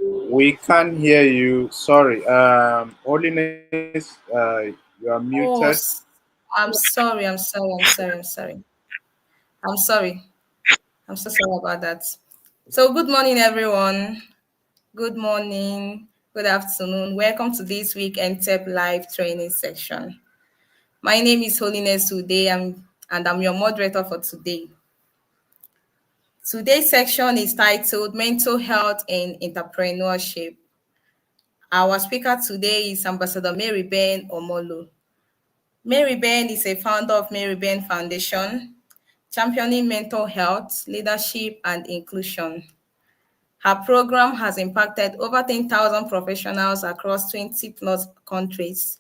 We can't hear you. Sorry. Holiness, you are muted. Oh, I'm sorry. I'm sorry. I'm sorry. I'm sorry. I'm sorry. I'm so sorry about that. So, good morning, everyone. Good morning. Good afternoon. Welcome to this week NTEP live training section. My name is Holiness today, and I'm your moderator for today. Today's section is titled Mental Health and Entrepreneurship. Our speaker today is Ambassador Maryben Omollo. Maryben is a founder of Maryben Foundation, championing mental health, leadership, and inclusion. Her program has impacted over 10,000 professionals across 20 plus countries.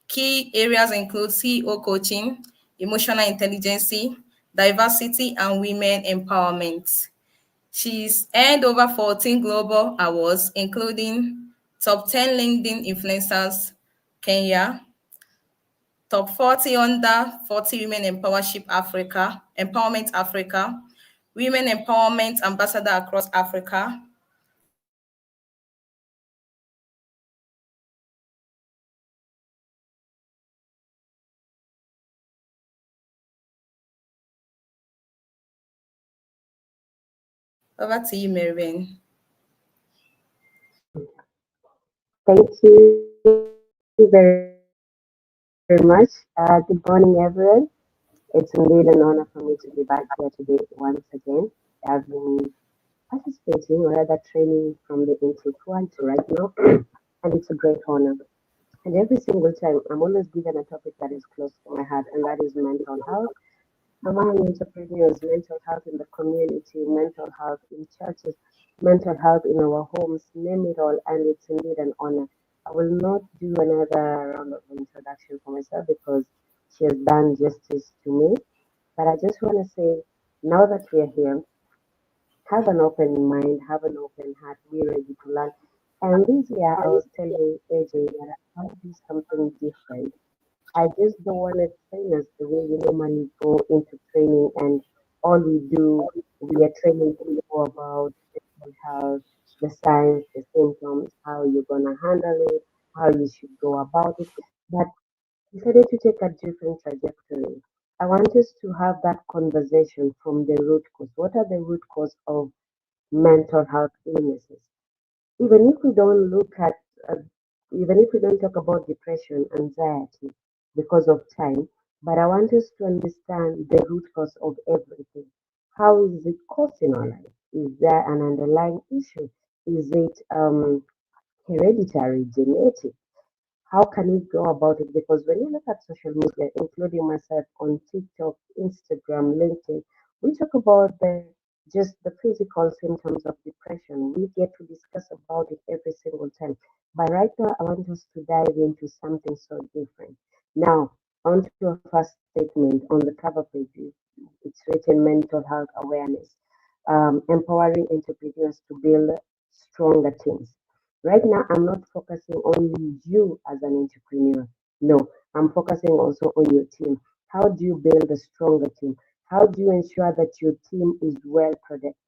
Key areas include CEO coaching, emotional intelligence, diversity, and women empowerment. She's earned over 14 global awards, including Top 10 LinkedIn Influencers Kenya, Top 40 Under 40 Women Empowerment Africa, Women Empowerment Ambassador across Africa, over to you, Maryben. Thank you very much. Good morning, everyone. It's indeed an honor for me to be back here today once again. I've been participating or rather training from the NTEEP 1 to right now, and it's a great honor. And every single time, I'm always given a topic that is close to my heart, and that is mental health among entrepreneurs, mental health in the community, mental health in churches, mental health in our homes, name it all, and it's indeed an honor. I will not do another round of introduction for myself because she has done justice to me, but I just want to say now that we are here, have an open mind, have an open heart, be ready to learn. And this year, I was telling AJ that I want to do something different. I just don't want to train us the way we normally go into training and all we do, we are training people about mental health, the signs, the symptoms, how you're going to handle it, how you should go about it. But decided to take a different trajectory. I want us to have that conversation from the root cause. What are the root cause of mental health illnesses? even if we don't look at, uh, Even if we don't talk about depression, anxiety, because of time, but I want us to understand the root cause of everything. How is it causing our life? Is there an underlying issue? Is it hereditary, genetic? How can we go about it? Because when you look at social media, including myself on TikTok, Instagram, LinkedIn, we talk about the just the physical symptoms of depression. We get to discuss about it every single time. But right now, I want us to dive into something so different. Now, onto a first statement on the cover page. It's written mental health awareness, empowering entrepreneurs to build stronger teams. Right now, I'm not focusing only you as an entrepreneur. No, I'm focusing also on your team. How do you build a stronger team? How do you ensure that your team is well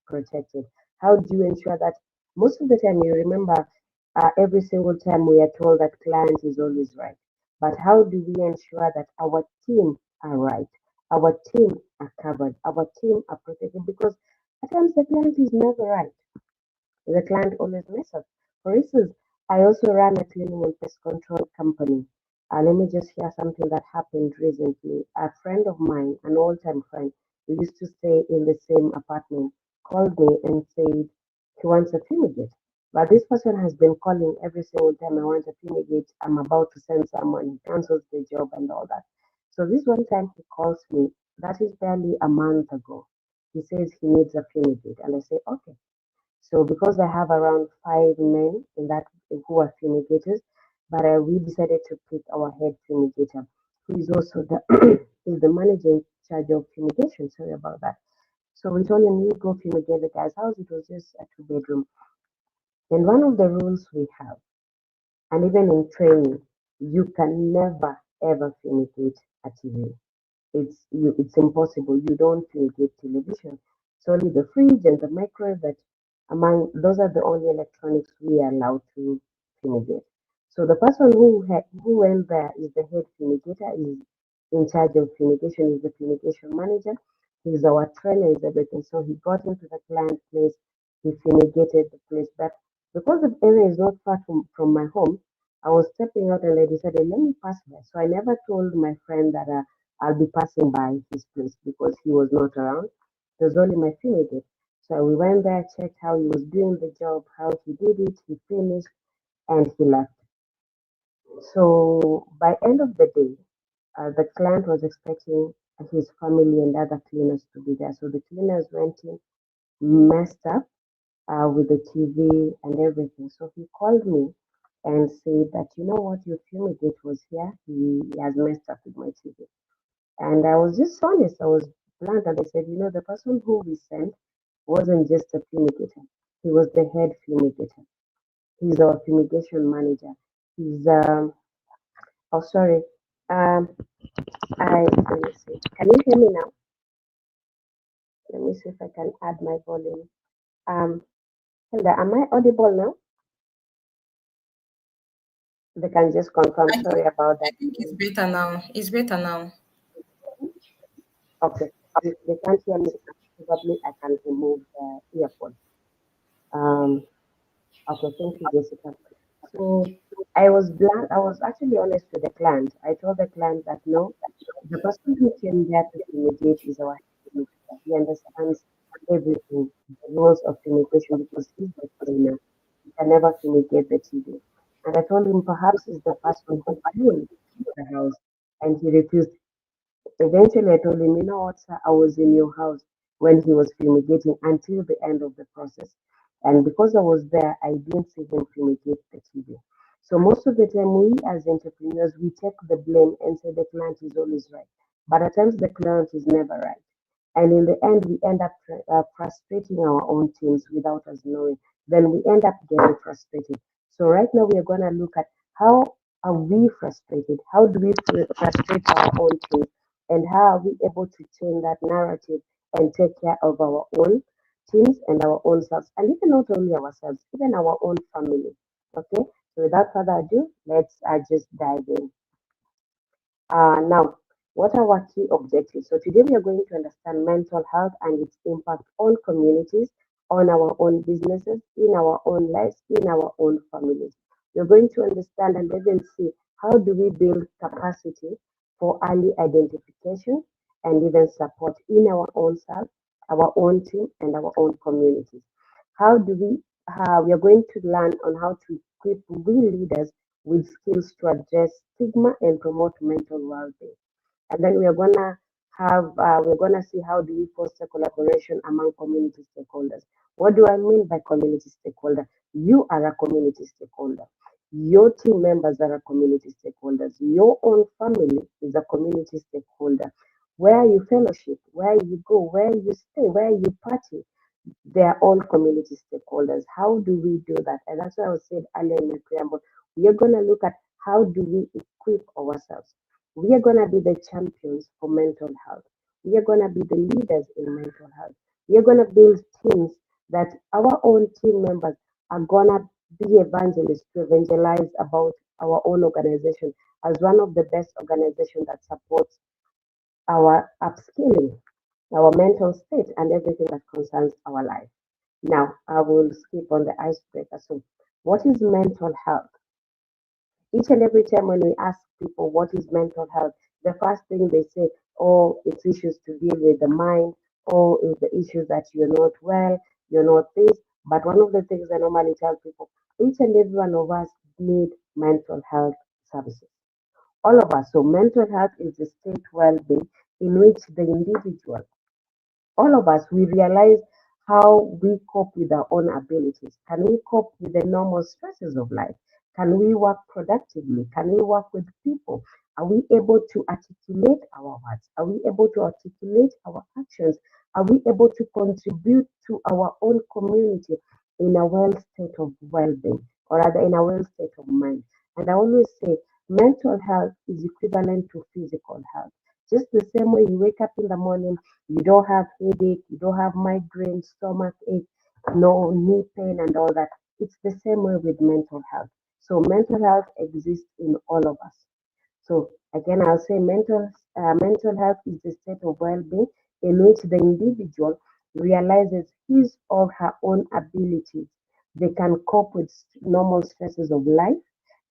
protected? How do you ensure that most of the time you remember every single time we are told that client is always right. But how do we ensure that our team are right? Our team are covered. Our team are protected because at times the client is never right. The client always messes up. For instance, I also run a cleaning and pest control company. Let me just share something that happened recently. A friend of mine, an old time friend, who used to stay in the same apartment, called me and said he wants a fumigate. But this person has been calling every single time I want a fumigate. I'm about to send someone. He cancels the job and all that. So this one time he calls me. That is barely a month ago. He says he needs a fumigate, and I say okay. So because I have around 5 men in that who are fumigators, but we decided to pick our head fumigator, who is also the is the manager in charge of fumigation. Sorry about that. So we told him, you go fumigate the guy's house. It was just a two-bedroom. And one of the rules we have, and even in training, you can never ever fumigate a TV. It's impossible. You don't fumigate television. It's only the fridge and the microwave that Among those are the only electronics we are allowed to fumigate. So the person who went there is the head fumigator, is in charge of fumigation, is the fumigation manager. He's our trainer, is everything. So he got into the client place, he fumigated the place. But because the area is not far from my home, I was stepping out and I decided, let me pass by. So I never told my friend that I'll be passing by his place because he was not around. It was only my fumigator. So we went there, checked how he was doing the job, how he did it, he finished, and he left. So by end of the day, the client was expecting his family and other cleaners to be there. So the cleaners went in, messed up with the TV and everything. So he called me and said that, you know what, your fumigate was here. He has messed up with my TV. And I was just honest. I was blunt and I said, you know, the person who we sent wasn't just a fumigator. He was the head fumigator. He's our fumigation manager. He's oh sorry. Um let me see. Can you hear me now? Let me see if I can add my volume. Um Hilda, am I audible now? They can just confirm. I think Sorry about I that. think it's better now. It's better now. Okay. If they can't hear me, probably I can remove the earphone. Um Okay, thank you, Jessica. So I was blunt. I was actually honest with the client. I told the client that no, the person who came there to fumigate is our fumigation. He understands everything, the rules of fumigation because he's the cleaner. He can never fumigate the TV. And I told him perhaps it's the person who cleaned the house, and he refused. Eventually, I told him, you know what, sir, I was in your house when he was fumigating until the end of the process. And because I was there, I didn't see him fumigate the TV. So most of the time, we as entrepreneurs, we take the blame and say the client is always right. But at times, the client is never right. And in the end, we end up frustrating our own teams without us knowing. Then we end up getting frustrated. So right now, we are going to look at how are we frustrated? How do we frustrate our own teams? And how are we able to change that narrative and take care of our own teams and our own selves, and even not only ourselves, even our own family. Okay, so without further ado, let's just dive in. Now, what are our key objectives? So today we are going to understand mental health and its impact on communities, on our own businesses, in our own lives, in our own families. We're going to understand and even see how do we build capacity for early identification and even support in our own self, our own team, and our own communities. How do we are going to learn on how to equip we leaders with skills to address stigma and promote mental well-being. And then we're gonna see how do we foster collaboration among community stakeholders. What do I mean by community stakeholder? You are a community stakeholder. Your team members are a community stakeholders. Your own family is a community stakeholder. Where you fellowship, where you go, where you stay, where you party, they are all community stakeholders. How do we do that? And that's why I was said earlier in my preamble. We are going to look at how do we equip ourselves. We are going to be the champions for mental health. We are going to be the leaders in mental health. We are going to build teams that our own team members are going to be evangelists to evangelize about our own organization as one of the best organizations that supports our upskilling, our mental state, and everything that concerns our life. Now, I will skip on the icebreaker. So, what is mental health? Each and every time when we ask people what is mental health, the first thing they say, oh, it's issues to deal with the mind, oh, it's the issues that you're not well, you're not this. But one of the things I normally tell people, each and every one of us need mental health services. All of us. So mental health is the state well-being in which the individual, all of us, we realize how we cope with our own abilities. Can we cope with the normal stresses of life? Can we work productively? Can we work with people? Are we able to articulate our words? Are we able to articulate our actions? Are we able to contribute to our own community in a well state of well being, or rather in a well state of mind? And I always say mental health is equivalent to physical health. Just the same way you wake up in the morning, you don't have headache, you don't have migraine, stomach ache. no knee pain and all that. It's the same way with mental health. So mental health exists in all of us. So again, I'll say mental health is the state of well-being in which the individual realizes his or her own abilities. They can cope with normal stresses of life,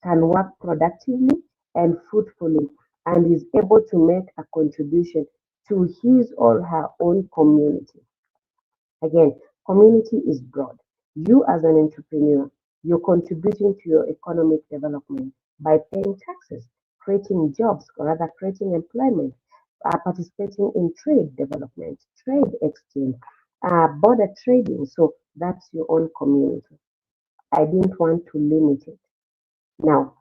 can work productively and fruitfully, and is able to make a contribution to his or her own community. Again, community is broad. You, as an entrepreneur, you're contributing to your economic development by paying taxes, creating jobs, or rather creating employment, participating in trade development, trade exchange, border trading. So that's your own community. I didn't want to limit it. Now,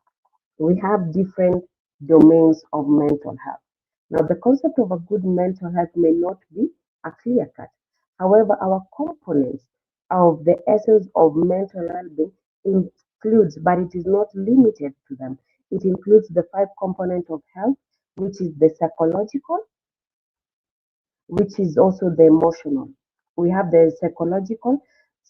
we have different domains of mental health. Now, the concept of a good mental health may not be a clear cut. However, our components of the essence of mental well-being includes, but it is not limited to them. It includes the five components of health, which is the psychological, which is also the emotional. We have the psychological,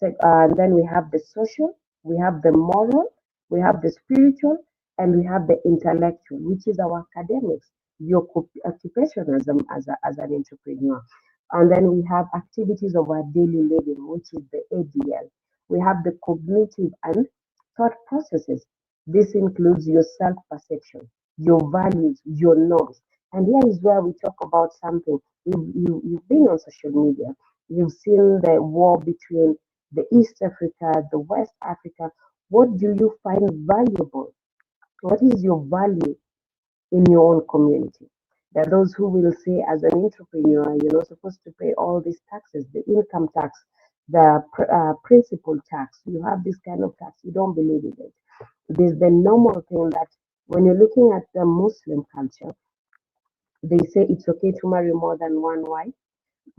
and then we have the social, we have the moral, we have the spiritual, and we have the intellectual, which is our academics, your occupation as an entrepreneur. And then we have activities of our daily living, which is the ADL. We have the cognitive and thought processes. This includes your self perception, your values, your norms. And here is where we talk about something. You've been on social media. You've seen the war between the East Africa, the West Africa. What do you find valuable? What is your value in your own community? There are those who will say, as an entrepreneur, you're not supposed to pay all these taxes, the income tax, the principal tax. You have this kind of tax. You don't believe in it. There's the normal thing that when you're looking at the Muslim culture, they say it's okay to marry more than one wife,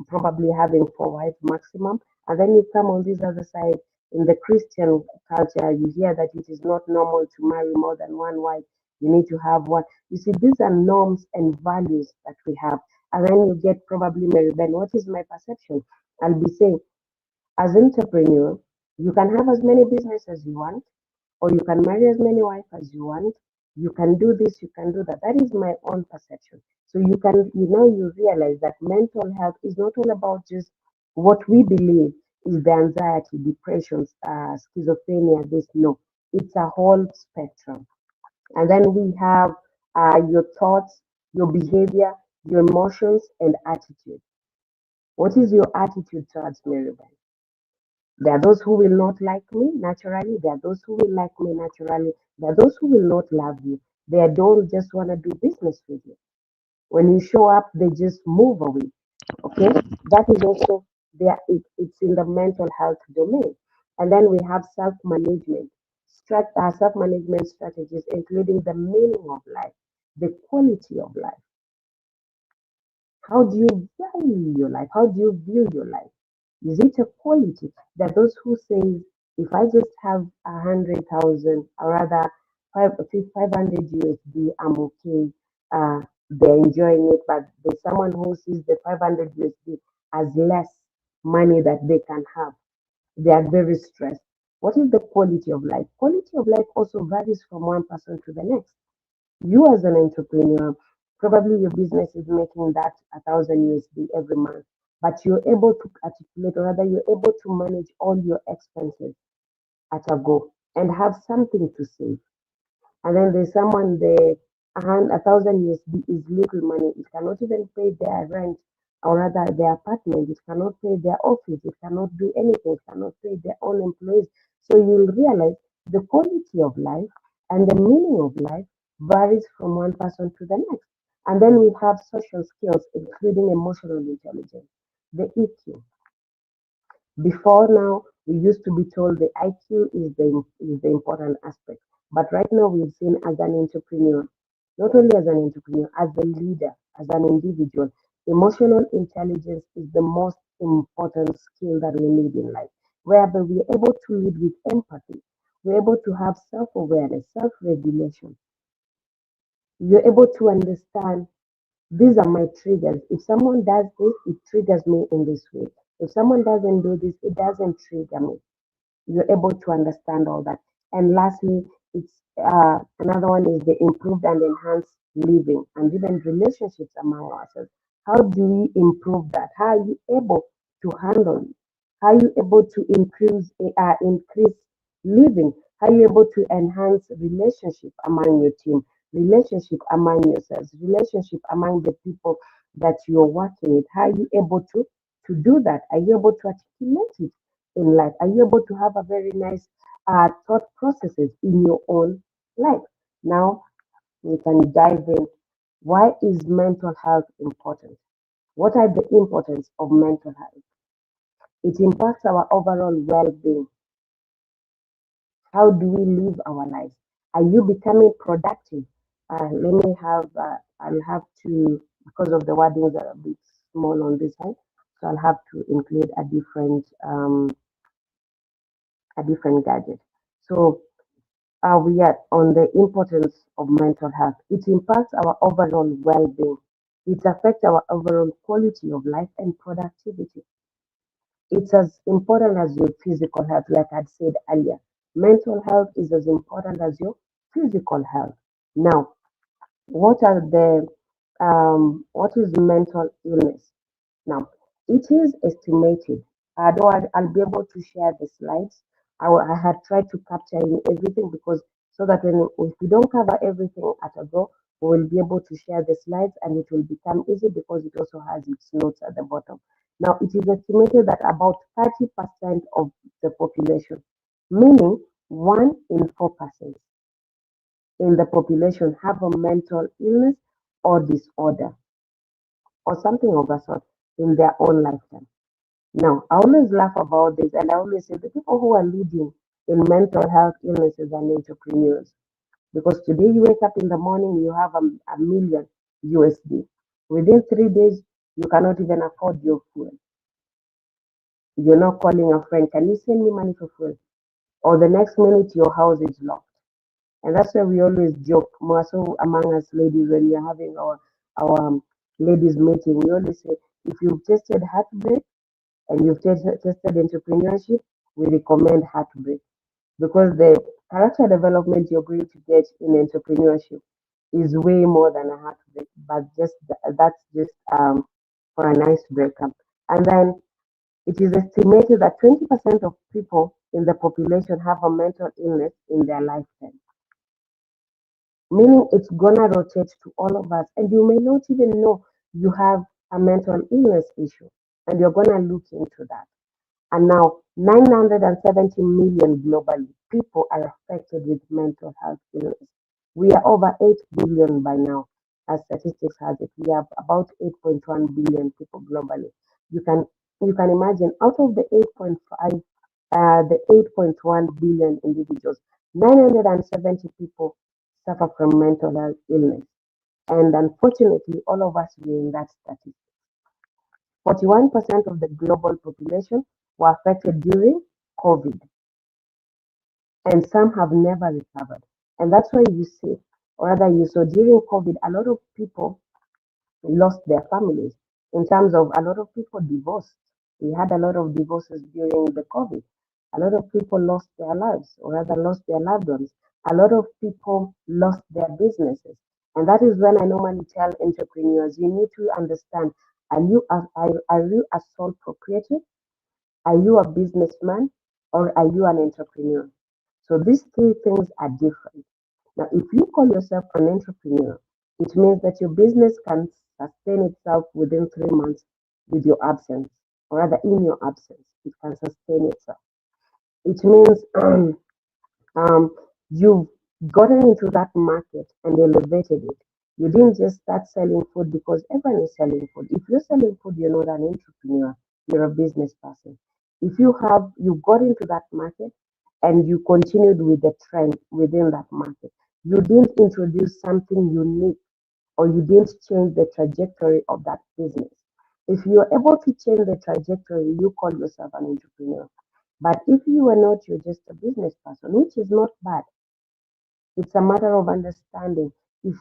probably having four wives maximum. And then you come on this other side, in the Christian culture, you hear that it is not normal to marry more than one wife. You need to have one. You see, these are norms and values that we have. And then you get probably Maryben. What is my perception? I'll be saying, as entrepreneur, you can have as many business as you want, or you can marry as many wives as you want. You can do this, you can do that. That is my own perception. So you realize that mental health is not all about just what we believe is the anxiety, depression, schizophrenia, this. No, it's a whole spectrum. And then we have your thoughts, your behavior, your emotions, and attitude. What is your attitude towards Marybeth? There are those who will not like me naturally. There are those who will like me naturally. There are those who will not love you. They don't just want to do business with you. When you show up, they just move away. Okay, that is also there. It's in the mental health domain. And then we have self-management, self-management strategies, including the meaning of life, the quality of life. How do you value your life? How do you view your life? Is it a quality? There are those who say, if I just have 100,000, or rather 500 USD, I'm okay. They're enjoying it, but there's someone who sees the 500 USD as less money that they can have. They are very stressed. What is the quality of life? Quality of life also varies from one person to the next. You as an entrepreneur, probably your business is making that 1,000 USD every month, but you're able to articulate, or rather, you're able to manage all your expenses at a go and have something to save. And then there's someone there, 1,000 USD is little money. It cannot even pay their rent, or rather their apartment. It cannot pay their office. It cannot do anything. It cannot pay their own employees. So you'll realize the quality of life and the meaning of life varies from one person to the next. And then we have social skills, including emotional intelligence, the EQ. Before now, we used to be told the IQ is the important aspect. But right now, we've seen as an entrepreneur, not only as an entrepreneur, as a leader, as an individual, emotional intelligence is the most important skill that we need in life, whereby we're able to lead with empathy. We're able to have self awareness, self regulation. You're able to understand these are my triggers. If someone does this, it triggers me in this way. If someone doesn't do this, it doesn't trigger me. You're able to understand all that. And lastly, it's another one is the improved and enhanced living and even relationships among ourselves. How do we improve that? How are you able to handle it? How are you able to increase living? How are you able to enhance relationship among your team, relationship among yourselves, relationship among the people that you're working with? How are you able to do that? Are you able to articulate it in life? Are you able to have a very nice thought processes in your own life? Now we can dive in. Why is mental health important? What are the importance of mental health? It impacts our overall well-being. How do we live our lives? Are you becoming productive? Let me have. I'll have to, because of the wordings are a bit small on this side, so I'll have to include a different gadget. So we are on the importance of mental health. It impacts our overall well-being. It affects our overall quality of life and productivity. It's as important as your physical health, like I'd said earlier. Mental health is as important as your physical health. Now, what is mental illness? Now, it is estimated. Though I'll be able to share the slides. I had tried to capture in everything because so that if we don't cover everything at a go, we will be able to share the slides and it will become easy because it also has its notes at the bottom. Now, it is estimated that about 30% of the population, meaning 1 in 4% in the population, have a mental illness or disorder or something of that sort in their own lifetime. Now, I always laugh about this and I always say the people who are leading in mental health illnesses are entrepreneurs. Because today you wake up in the morning, you have a million USD. Within 3 days, you cannot even afford your fuel. You're not calling a friend, can you send me money for fuel? Or the next minute, your house is locked. And that's why we always joke, more so among us ladies, when we're having our ladies meeting, we always say, if you've tested heartbreak, and you've tested entrepreneurship, we recommend heartbreak because the character development you're going to get in entrepreneurship is way more than a heartbreak, but that's just for a nice breakup. And then it is estimated that 20% of people in the population have a mental illness in their lifetime, meaning it's gonna rotate to all of us, and you may not even know you have a mental illness issue, and you're gonna look into that. And now 970 million globally people are affected with mental health illness. We are over 8 billion by now, as statistics has it. We have about 8.1 billion people globally. You can you can imagine out of the 8.5 the 8.1 billion individuals, 970 people suffer from mental health illness. And unfortunately, all of us were in that statistic. 41% of the global population were affected during COVID, and some have never recovered. And that's why you see, or rather, you saw during COVID, a lot of people lost their families in terms of a lot of people divorced. We had a lot of divorces during the COVID. A lot of people lost their lives, or rather, lost their loved ones. A lot of people lost their businesses. And that is when I normally tell entrepreneurs, you need to understand, are you a sole proprietor? Are you a businessman or are you an entrepreneur? So these three things are different. Now, if you call yourself an entrepreneur, it means that your business can sustain itself within 3 months with your absence, or rather, in your absence, it can sustain itself. It means um, you've gotten into that market and elevated it. You didn't just start selling food because everyone is selling food. If you're selling food, you're not an entrepreneur, you're a business person. If you got into that market and you continued with the trend within that market, you didn't introduce something unique or you didn't change the trajectory of that business. If you're able to change the trajectory, you call yourself an entrepreneur. But if you are not, you're just a business person, which is not bad. It's a matter of understanding. If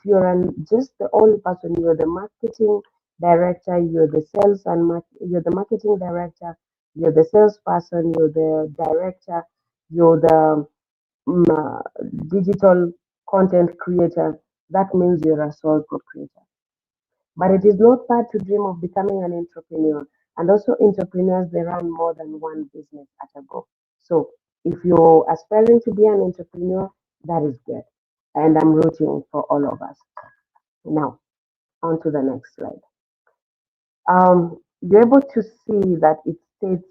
just the only person, you're the marketing director, you're the marketing director, You're the salesperson, you're the director, you're the mm, uh, digital content creator. That means you're a sole proprietor. But it is not bad to dream of becoming an entrepreneur. And also, entrepreneurs, they run more than one business at a go. So, if you're aspiring to be an entrepreneur, that is good. And I'm rooting for all of us. Now, on to the next slide. You're able to see that it states,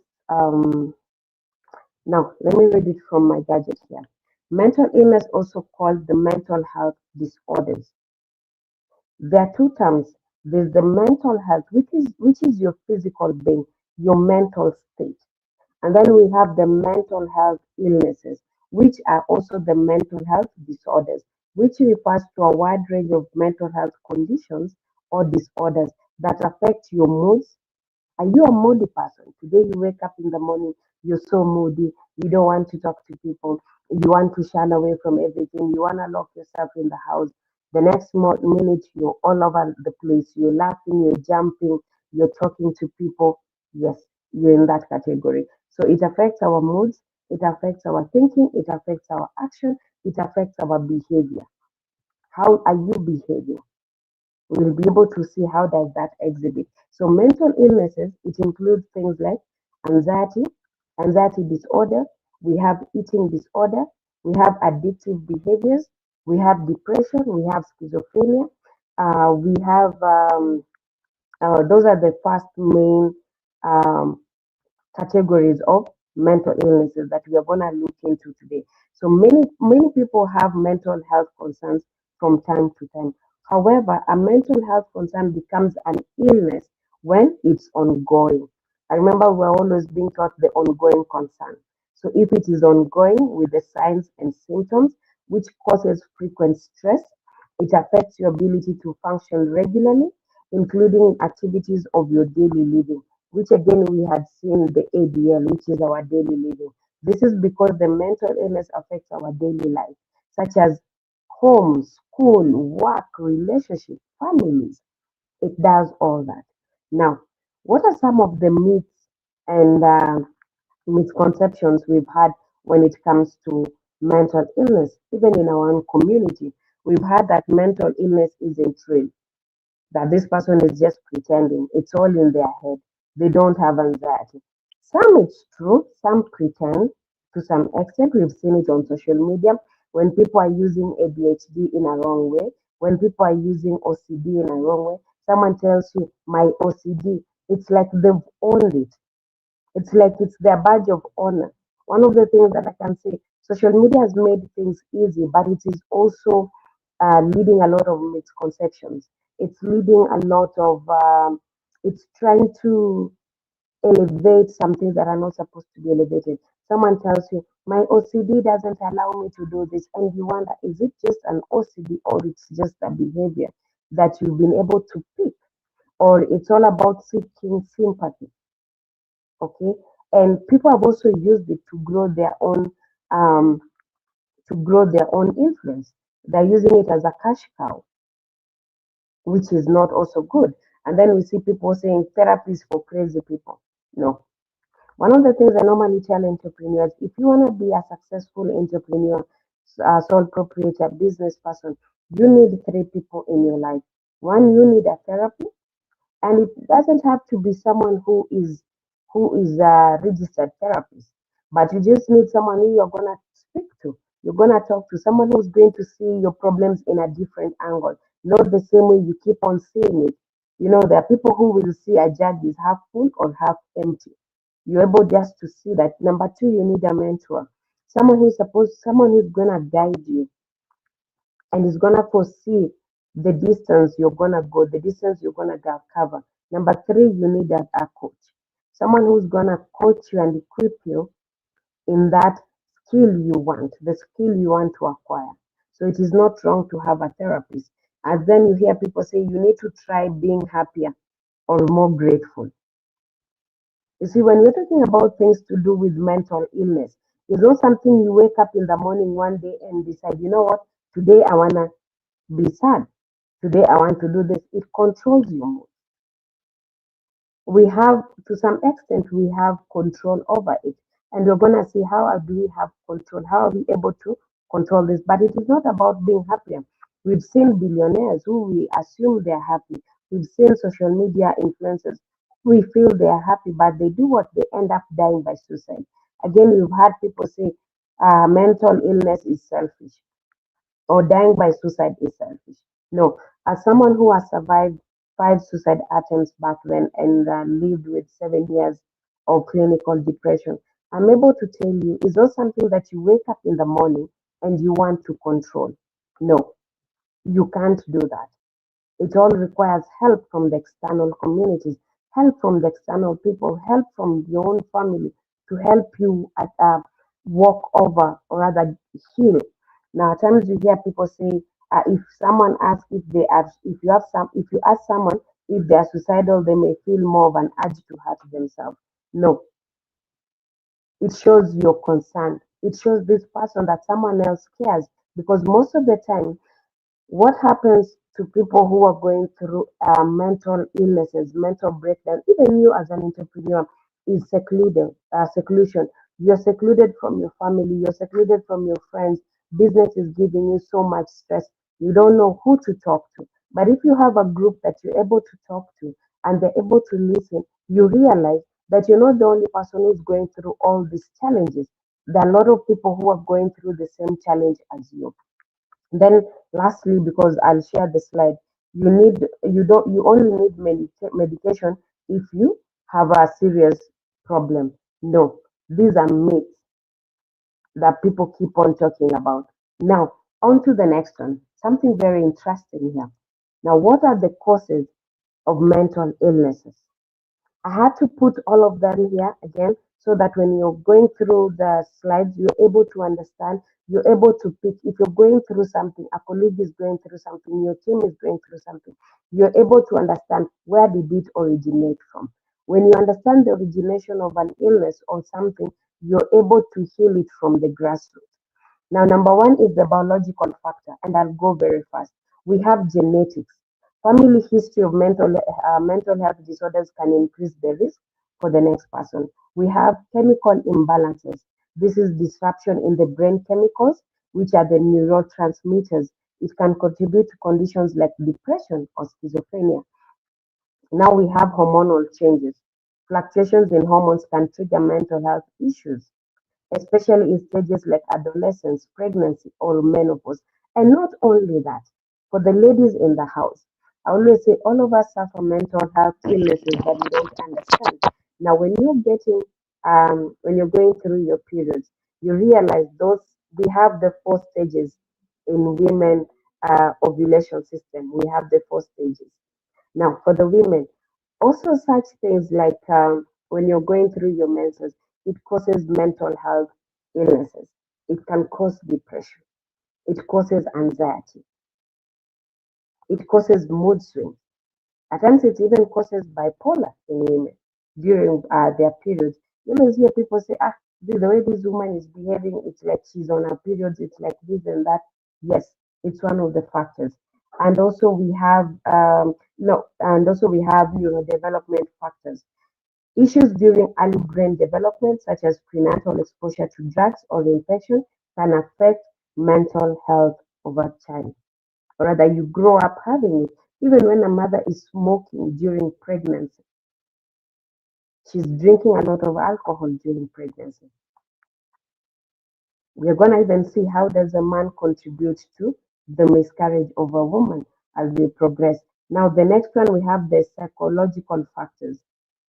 now let me read it from my gadget here. Mental illness, also called the mental health disorders. There are two terms. There's the mental health, which is your physical being, your mental state. And then we have the mental health illnesses, which are also the mental health disorders, which refers to a wide range of mental health conditions or disorders that affect your moods. Are you a moody person? Today you wake up in the morning, you're so moody, you don't want to talk to people, you want to shun away from everything, you want to lock yourself in the house. The next minute you're all over the place, you're laughing, you're jumping, you're talking to people. Yes, you're in that category. So it affects our moods, it affects our thinking, it affects our action, it affects our behavior. How are you behaving? We'll be able to see how does that exhibit. So mental illnesses, it includes things like anxiety, anxiety disorder, we have eating disorder, we have addictive behaviors, we have depression, we have schizophrenia, we have those are the first main um, categories of mental illnesses that we are going to look into today. So many people have mental health concerns from time to time. However, a mental health concern becomes an illness when it's ongoing. I remember we're always being taught the ongoing concern. So if it is ongoing with the signs and symptoms, which causes frequent stress, it affects your ability to function regularly, including activities of your daily living, which again we had seen the ADL, which is our daily living. This is because the mental illness affects our daily life, such as home, school, work, relationship, families. It does all that. Now, what are some of the myths and misconceptions we've had when it comes to mental illness? Even in our own community, we've had that mental illness isn't real, that this person is just pretending. It's all in their head. They don't have anxiety. Some it's true, some pretend to some extent. We've seen it on social media when people are using ADHD in a wrong way, when people are using OCD in a wrong way. Someone tells you, my OCD, it's like they've owned it. It's like it's their badge of honor. One of the things that I can say, social media has made things easy, but it is also leading a lot of misconceptions. It's leading a lot of, it's trying to elevate some things that are not supposed to be elevated. Someone tells you, my OCD doesn't allow me to do this. And you wonder, is it just an OCD or it's just a behavior that you've been able to pick? Or it's all about seeking sympathy? Okay, and people have also used it um, to grow their own influence. They're using it as a cash cow, which is not also good. And then we see people saying therapy is for crazy people. No. One of the things I normally tell entrepreneurs, if you want to be a successful entrepreneur, sole proprietor, business person, you need three people in your life. One, you need a therapy, and it doesn't have to be someone who is a registered therapist, but you just need someone who you're going to speak to, you're going to talk to, someone who's going to see your problems in a different angle, not the same way you keep on seeing it. There are people who will see a jug is half full or half empty. You're able just to see that. Number two, you need a mentor, someone who's going to guide you and is going to foresee the distance you're going to go, the distance you're going to cover. Number three, you need a coach, someone who's going to coach you and equip you in that the skill you want to acquire. So it is not wrong to have a therapist. And then you hear people say you need to try being happier or more grateful. You see, when we're talking about things to do with mental illness, it's not something you wake up in the morning one day and decide, you know what, today I want to be sad. Today I want to do this. It controls your mood. we have, to some extent, we have control over it. And we're going to see how do we have control, how are we able to control this. But it is not about being happier. We've seen billionaires who we assume they're happy. We've seen social media influencers, we feel they are happy, but they do what, they end up dying by suicide. Again, you've had people say mental illness is selfish, or dying by suicide is selfish. No, as someone who has survived 5 suicide attempts back then and lived with 7 years of clinical depression, I'm able to tell you it's not something that you wake up in the morning and you want to control. No, you can't do that. It all requires help from the external communities, help from the external people, help from your own family to help you walk over or rather heal. Now, at times you hear people say, if someone asks if they are, if you ask someone if they are suicidal, they may feel more of an urge to hurt themselves. No, it shows your concern. It shows this person that someone else cares, because most of the time what happens to people who are going through mental illnesses, mental breakdown, even you as an entrepreneur, is seclusion. You're secluded from your family, you're secluded from your friends. Business is giving you so much stress. You don't know who to talk to. But if you have a group that you're able to talk to and they're able to listen, you realize that you're not the only person who's going through all these challenges. There are a lot of people who are going through the same challenge as you. Then lastly, because I'll share the slide, you only need medication if you have a serious problem. No, these are myths that people keep on talking about. Now, on to the next one. Something very interesting here. Now, what are the causes of mental illnesses? I had to put all of them here again so that when you're going through the slides, you're able to understand, you're able to pick. If you're going through something, a colleague is going through something, your team is going through something, you're able to understand where did it originate from. When you understand the origination of an illness or something, you're able to heal it from the grassroots. Now, number one is the biological factor, and I'll go very fast. We have genetics. Family history of mental health disorders can increase the risk for the next person. We have chemical imbalances. This is disruption in the brain chemicals, which are the neurotransmitters. It can contribute to conditions like depression or schizophrenia. Now we have hormonal changes. Fluctuations in hormones can trigger mental health issues, especially in stages like adolescence, pregnancy, or menopause. And not only that, for the ladies in the house, I always say all of us suffer mental health illnesses that we don't understand. Now, when you're going through your periods, you realize those we have the 4 stages in women ovulation system. We have the 4 stages. Now, for the women, also such things like when you're going through your menses, it causes mental health illnesses. It can cause depression. It causes anxiety. It causes mood swings. At times, it even causes bipolar in women during their periods. You always hear people say, the way this woman is behaving, it's like she's on her periods, it's like this and that. Yes, it's one of the factors. And also we have no, and also we have neurodevelopment factors. Issues during early brain development, such as prenatal exposure to drugs or infection, can affect mental health over time. Or rather, you grow up having it. Even when a mother is smoking during pregnancy, she's drinking a lot of alcohol during pregnancy. We're going to even see how does a man contribute to the miscarriage of a woman as we progress. Now, the next one, we have the psychological factors,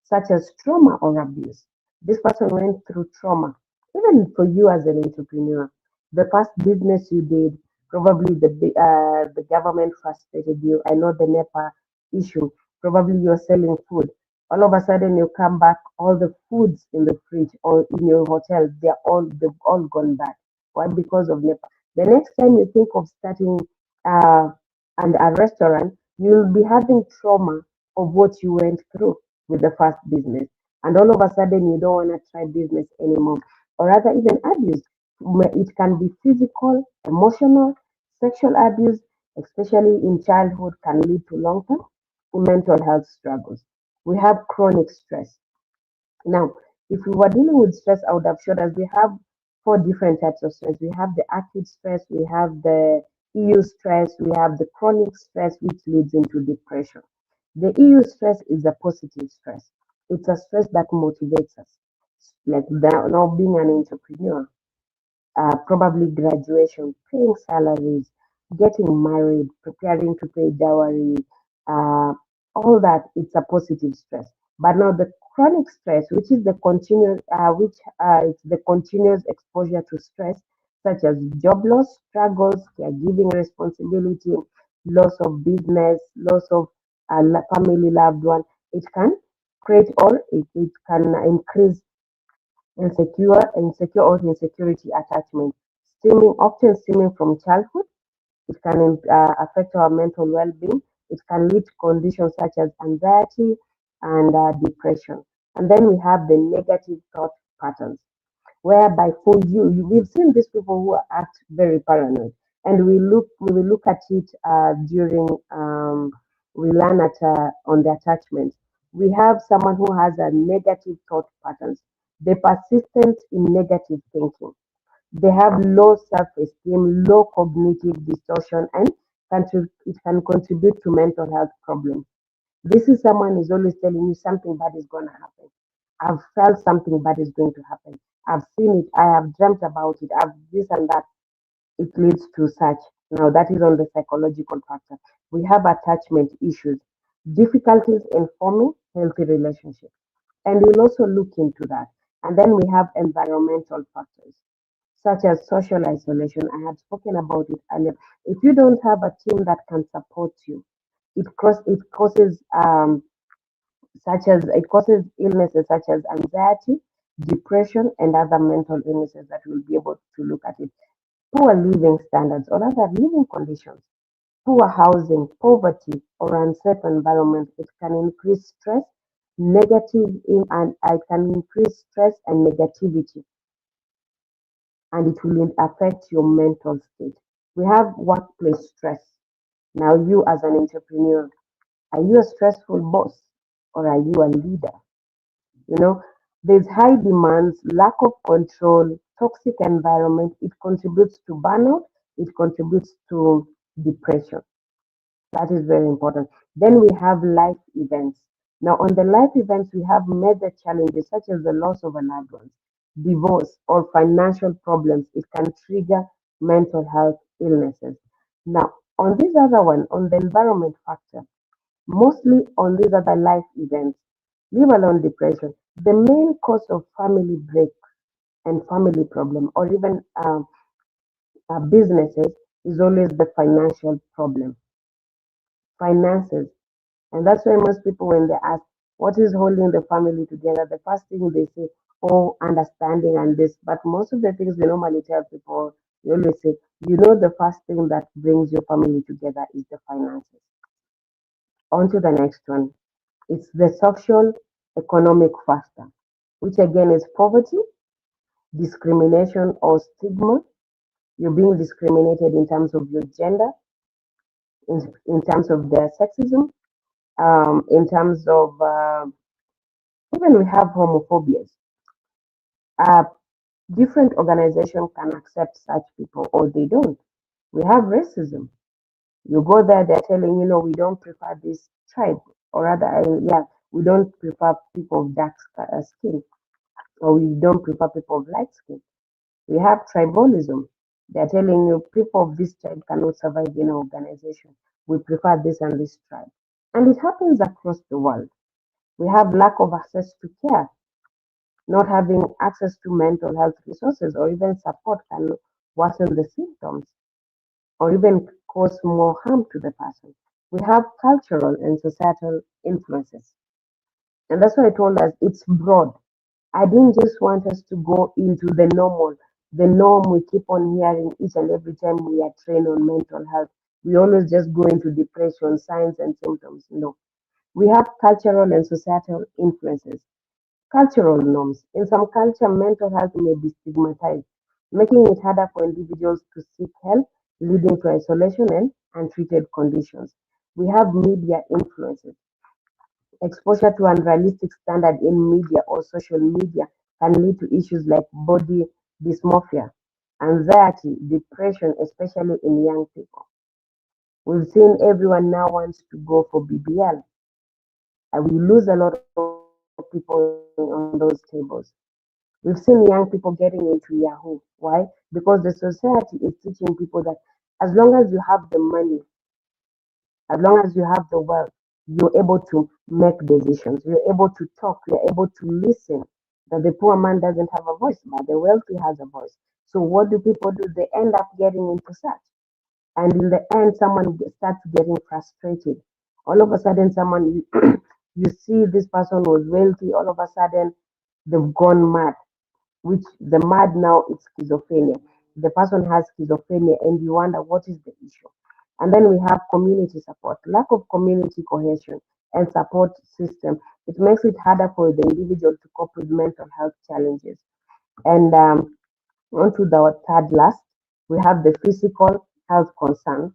such as trauma or abuse. This person went through trauma. Even for you as an entrepreneur, the first business you did, probably the government frustrated you. I know the NEPA issue. Probably you're selling food. All of a sudden, you come back, all the foods in the fridge or in your hotel, they've all gone bad. Why? Because of NEPA. The next time you think of starting uh, a restaurant, you'll be having trauma of what you went through with the first business. And all of a sudden, you don't want to try business anymore. Or rather, even abuse. It can be physical, emotional, sexual abuse, especially in childhood, can lead to long term mental health struggles. We have chronic stress. Now, if we were dealing with stress, I would have showed us we have four different types of stress. We have the acute stress, we have the EU stress, we have the chronic stress, which leads into depression. The EU stress is a positive stress. It's a stress that motivates us. Like now being an entrepreneur, probably graduation, paying salaries, getting married, preparing to pay dowry, uh, all that, it's a positive stress. But now the chronic stress, which is the continuous, which it's the continuous exposure to stress, such as job loss, struggles, caregiving responsibility, loss of business, loss of family loved one, it can create or it can increase insecure or insecurity attachment, often stemming from childhood. It can affect our mental well-being. It can lead to conditions such as anxiety and depression. And then we have the negative thought patterns, whereby for we've seen these people who act very paranoid, and we will look at it during we learn at on the attachment. We have someone who has a negative thought patterns. They persistent in negative thinking. They have low self-esteem, low cognitive distortion, and it can contribute to mental health problems. This is someone who's always telling you something bad is going to happen. I've felt something bad is going to happen. I've seen it. I have dreamt about it. I've this and that. It leads to such. Now, that is on the psychological factor. We have attachment issues, difficulties in forming healthy relationships. And we'll also look into that. And then we have environmental factors, such as social isolation. I had spoken about it earlier. If you don't have a team that can support you, it causes it causes illnesses such as anxiety, depression, and other mental illnesses that we'll be able to look at it. Poor living standards or other living conditions, poor housing, poverty, or unsafe environment, it can increase stress, and it can increase stress and negativity, and it will affect your mental state. We have workplace stress. Now, you as an entrepreneur, are you a stressful boss or are you a leader? You know, there's high demands, lack of control, toxic environment. It contributes to burnout. It contributes to depression. That is very important. Then we have life events. Now, on the life events, we have major challenges such as the loss of a loved one, divorce, or financial problems. It can trigger mental health illnesses. Now, on this other one, on the environment factor, mostly on these other life events, leave alone depression, the main cause of family break and family problem, or even businesses, is always the financial problem, finances. And that's why most people, when they ask, what is holding the family together? The first thing they say, oh, understanding and this. But most of the things we normally tell people, we always say, the first thing that brings your family together is the finances. On to the next one. It's the social economic factor, which again is poverty, discrimination or stigma. You're being discriminated in terms of your gender, in terms of their sexism, in terms of even we have homophobias. Uh, Different organizations can accept such people or they don't. We have racism. You go there, they're telling you, no, we don't prefer this tribe, or rather, yeah, we don't prefer people of dark skin, or we don't prefer people of light skin. We have tribalism. They're telling you people of this tribe cannot survive in our organization. We prefer this and this tribe. And it happens across the world. We have lack of access to care. Not having access to mental health resources or even support can worsen the symptoms or even cause more harm to the person. We have cultural and societal influences. And that's why I told us it's broad. I didn't just want us to go into the norm we keep on hearing each and every time we are trained on mental health. We always just go into depression, signs and symptoms. No. We have cultural and societal influences. Cultural norms. In some culture, mental health may be stigmatized, making it harder for individuals to seek help, leading to isolation and untreated conditions. We have media influences. Exposure to unrealistic standard in media or social media can lead to issues like body dysmorphia, anxiety, depression, especially in young people. We've seen everyone now wants to go for BBL, and we lose a lot of people on those tables. We've seen young people getting into Yahoo. Why? Because the society is teaching people that as long as you have the money, as long as you have the wealth, you're able to make decisions, you're able to talk, you're able to listen. That the poor man doesn't have a voice, but the wealthy has a voice. So what do people do? They end up getting into such. And in the end, someone starts getting frustrated. All of a sudden, someone you see this person was wealthy, all of a sudden they've gone mad, which the mad now is schizophrenia. The person has schizophrenia, and you wonder what is the issue. And then we have community support, lack of community cohesion and support system. It makes it harder for the individual to cope with mental health challenges. And on to the third last, we have the physical health concern.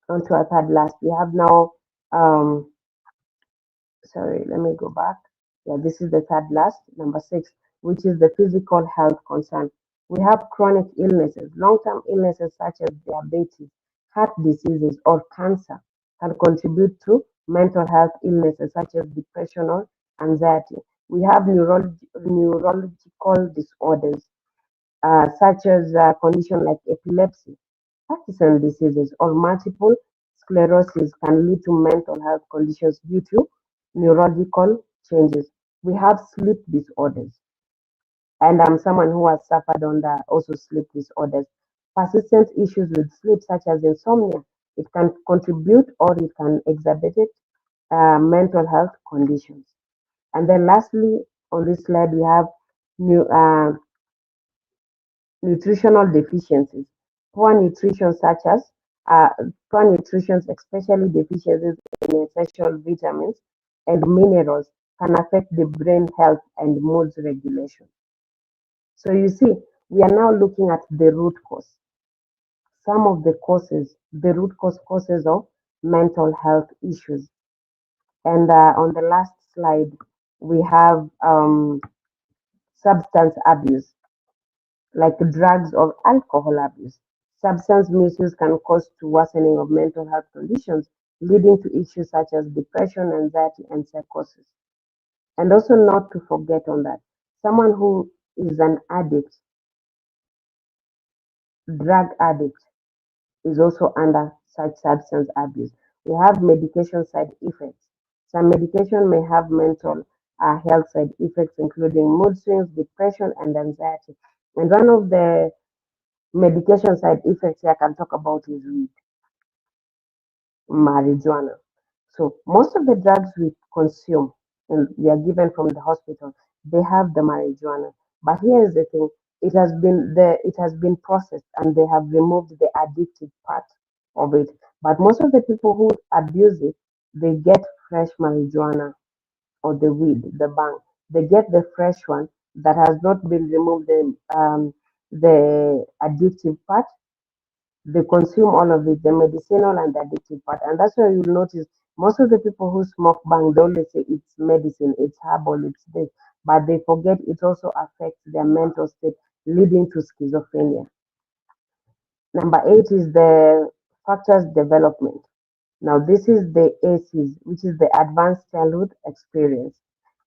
On to our third last, we have now um, sorry, let me go back. Yeah, this is the third last, number six, which is the physical health concern. We have chronic illnesses, long term illnesses such as diabetes, heart diseases, or cancer can contribute to mental health illnesses such as depression or anxiety. We have neurological disorders such as conditions like epilepsy, Parkinson's diseases, or multiple sclerosis can lead to mental health conditions due to neurological changes. We have sleep disorders, and I'm someone who has suffered under also sleep disorders. Persistent issues with sleep, such as insomnia, it can contribute or it can exacerbate mental health conditions. And then, lastly, on this slide, we have new, nutritional deficiencies. Poor nutrition, such as uh, poor nutrition, especially deficiencies in essential vitamins and minerals, can affect the brain health and mood regulation. So you see, we are now looking at the root cause, some of the causes, the root causes of mental health issues. And on the last slide, we have substance abuse, like drugs or alcohol abuse. Substance misuse can cause to worsening of mental health conditions, leading to issues such as depression, anxiety, and psychosis. And also not to forget on that, someone who is an addict, drug addict, is also under such substance abuse. We have medication side effects. Some medication may have mental health side effects, including mood swings, depression, and anxiety. And one of the medication side effects I can talk about is weed, marijuana. So most of the drugs we consume and we are given from the hospital, they have the marijuana. But here is the thing: it has been processed and they have removed the addictive part of it. But most of the people who abuse it, they get fresh marijuana or the weed, the bang. They get the fresh one that has not been removed the addictive part. They consume all of it, the medicinal and the addictive part. And that's why you'll notice most of the people who smoke bang, they always say it's medicine, it's herbal, it's this. But they forget it also affects their mental state, leading to schizophrenia. Number eight is the factors development. Now, this is the ACEs, which is the advanced childhood experience.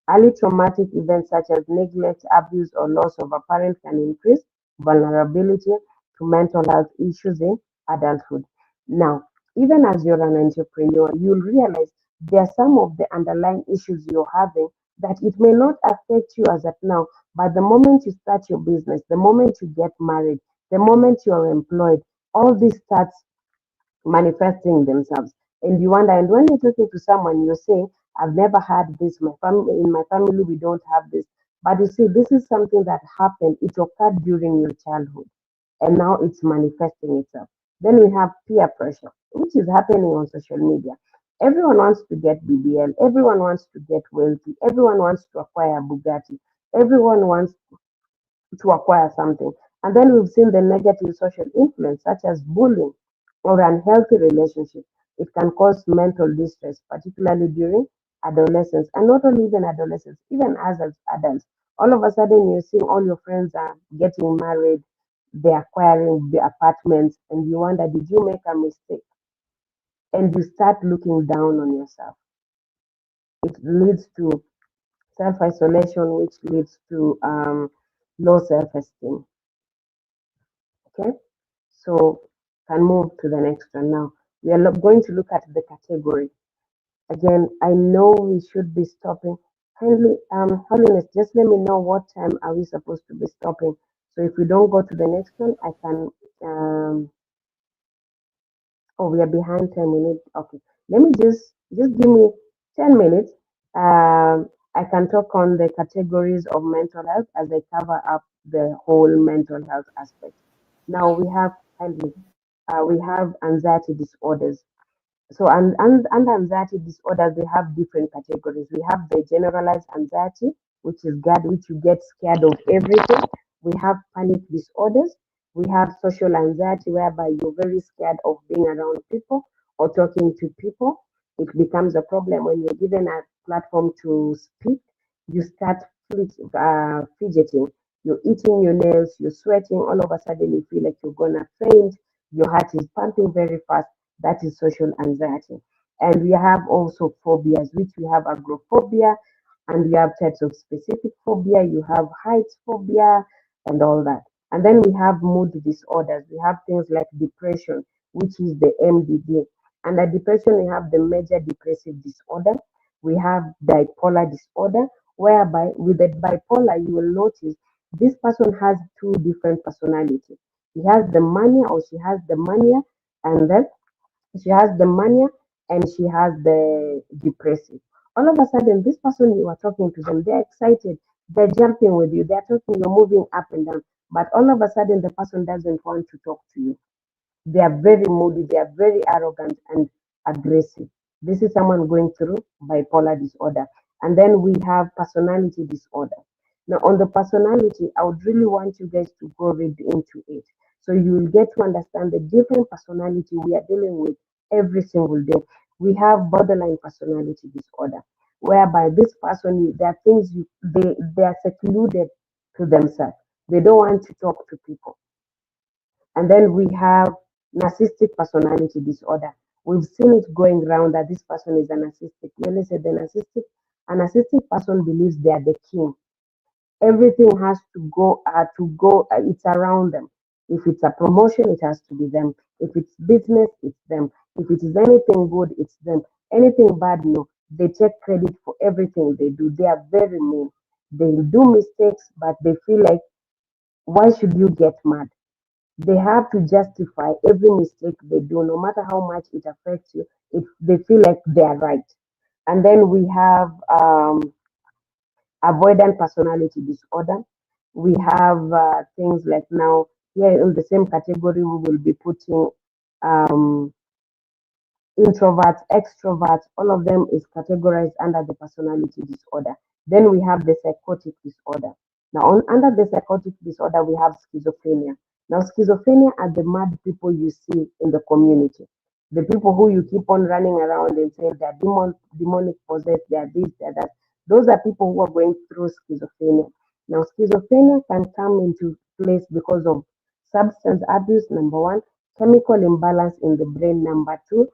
Early traumatic events such as neglect, abuse, or loss of a parent can increase vulnerability to mental health issues in adulthood. Now, even as you're an entrepreneur, you'll realize there are some of the underlying issues you're having that it may not affect you as at now, but the moment you start your business, the moment you get married, the moment you're employed, all this starts manifesting themselves. And you wonder, and when you're talking to someone, you're saying, I've never had this. In my family, we don't have this. But you see, this is something that happened. It occurred during your childhood, and now it's manifesting itself. Then we have peer pressure, which is happening on social media. Everyone wants to get BBL. Everyone wants to get wealthy. Everyone wants to acquire a Bugatti. Everyone wants to acquire something. And then we've seen the negative social influence, such as bullying or unhealthy relationship. it can cause mental distress, particularly during adolescence, and not only even adolescents, even as adults. All of a sudden, you're seeing all your friends are getting married, they're acquiring the apartments, and you wonder, did you make a mistake? And you start looking down on yourself. It leads to self isolation, which leads to low self esteem. Okay, so can move to the next one now. We are going to look at the category. Again, I know we should be stopping. Kindly, Holiness, just let me know what time are we supposed to be stopping. So if we don't go to the next one, I can. Oh, we are behind 10 minutes. Okay, let me just give me 10 minutes. I can talk on the categories of mental health as I cover up the whole mental health aspect. Now we have kindly, we have anxiety disorders. So, and under anxiety disorders, they have different categories. We have the generalized anxiety, which is God, which you get scared of everything. We have panic disorders. We have social anxiety, whereby you're very scared of being around people or talking to people. It becomes a problem when you're given a platform to speak. You start fidgeting. You're eating your nails, you're sweating. All of a sudden, you feel like you're gonna faint. Your heart is pumping very fast. That is social anxiety. And we have also phobias, which we have agoraphobia, and we have types of specific phobia. You have heights phobia and all that. And then we have mood disorders. We have things like depression, which is the MDD. Under depression, we have the major depressive disorder. We have bipolar disorder, whereby with the bipolar, you will notice this person has two different personalities. He has the mania, or she has the mania, and then she has the mania and she has the depressive. All of a sudden, this person you are talking to them, they're excited, they're jumping with you, they're talking, you're moving up and down. But all of a sudden, the person doesn't want to talk to you. They are very moody, they are very arrogant and aggressive. This is someone going through bipolar disorder. And then we have personality disorder. Now, on the personality, I would really want you guys to go read into it. So you will get to understand the different personality we are dealing with every single day. We have borderline personality disorder, whereby this person, there are things they are secluded to themselves. They don't want to talk to people. And then we have narcissistic personality disorder. We've seen it going around that this person is a narcissistic. When they say the narcissistic, a narcissistic person believes they are the king. Everything has to go, it's around them. If it's a promotion, it has to be them. If it's business, it's them. If it is anything good, it's them. Anything bad, no. They take credit for everything they do. They are very mean. They do mistakes, but they feel like, why should you get mad? They have to justify every mistake they do, no matter how much it affects you. If they feel like they are right. And then we have avoidant personality disorder. We have things like, now here in the same category, we will be putting um, introverts, extroverts, all of them is categorized under the personality disorder. Then we have the psychotic disorder. Now, under the psychotic disorder, we have schizophrenia. Now, schizophrenia are the mad people you see in the community. The people who you keep on running around and saying they're demonic possessed, they're this, they're that. Those are people who are going through schizophrenia. Now, schizophrenia can come into place because of substance abuse, number one, chemical imbalance in the brain, number two,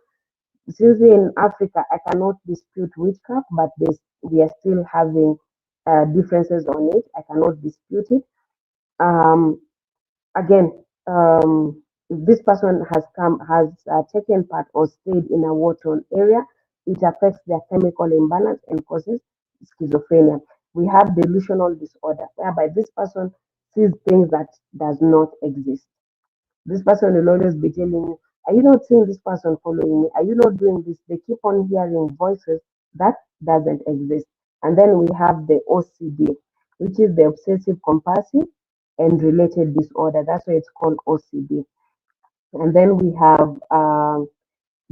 since we're in Africa, I cannot dispute witchcraft, but we are still having differences on it. I cannot dispute it. Um, Again, if this person has taken part or stayed in a war-torn area, it affects their chemical imbalance and causes schizophrenia. We have delusional disorder, whereby this person sees things that does not exist. This person will always be telling you, are you not seeing this person following me? Are you not doing this? They keep on hearing voices that doesn't exist. And then we have the OCD, which is the obsessive compulsive and related disorder. That's why it's called OCD. And then we have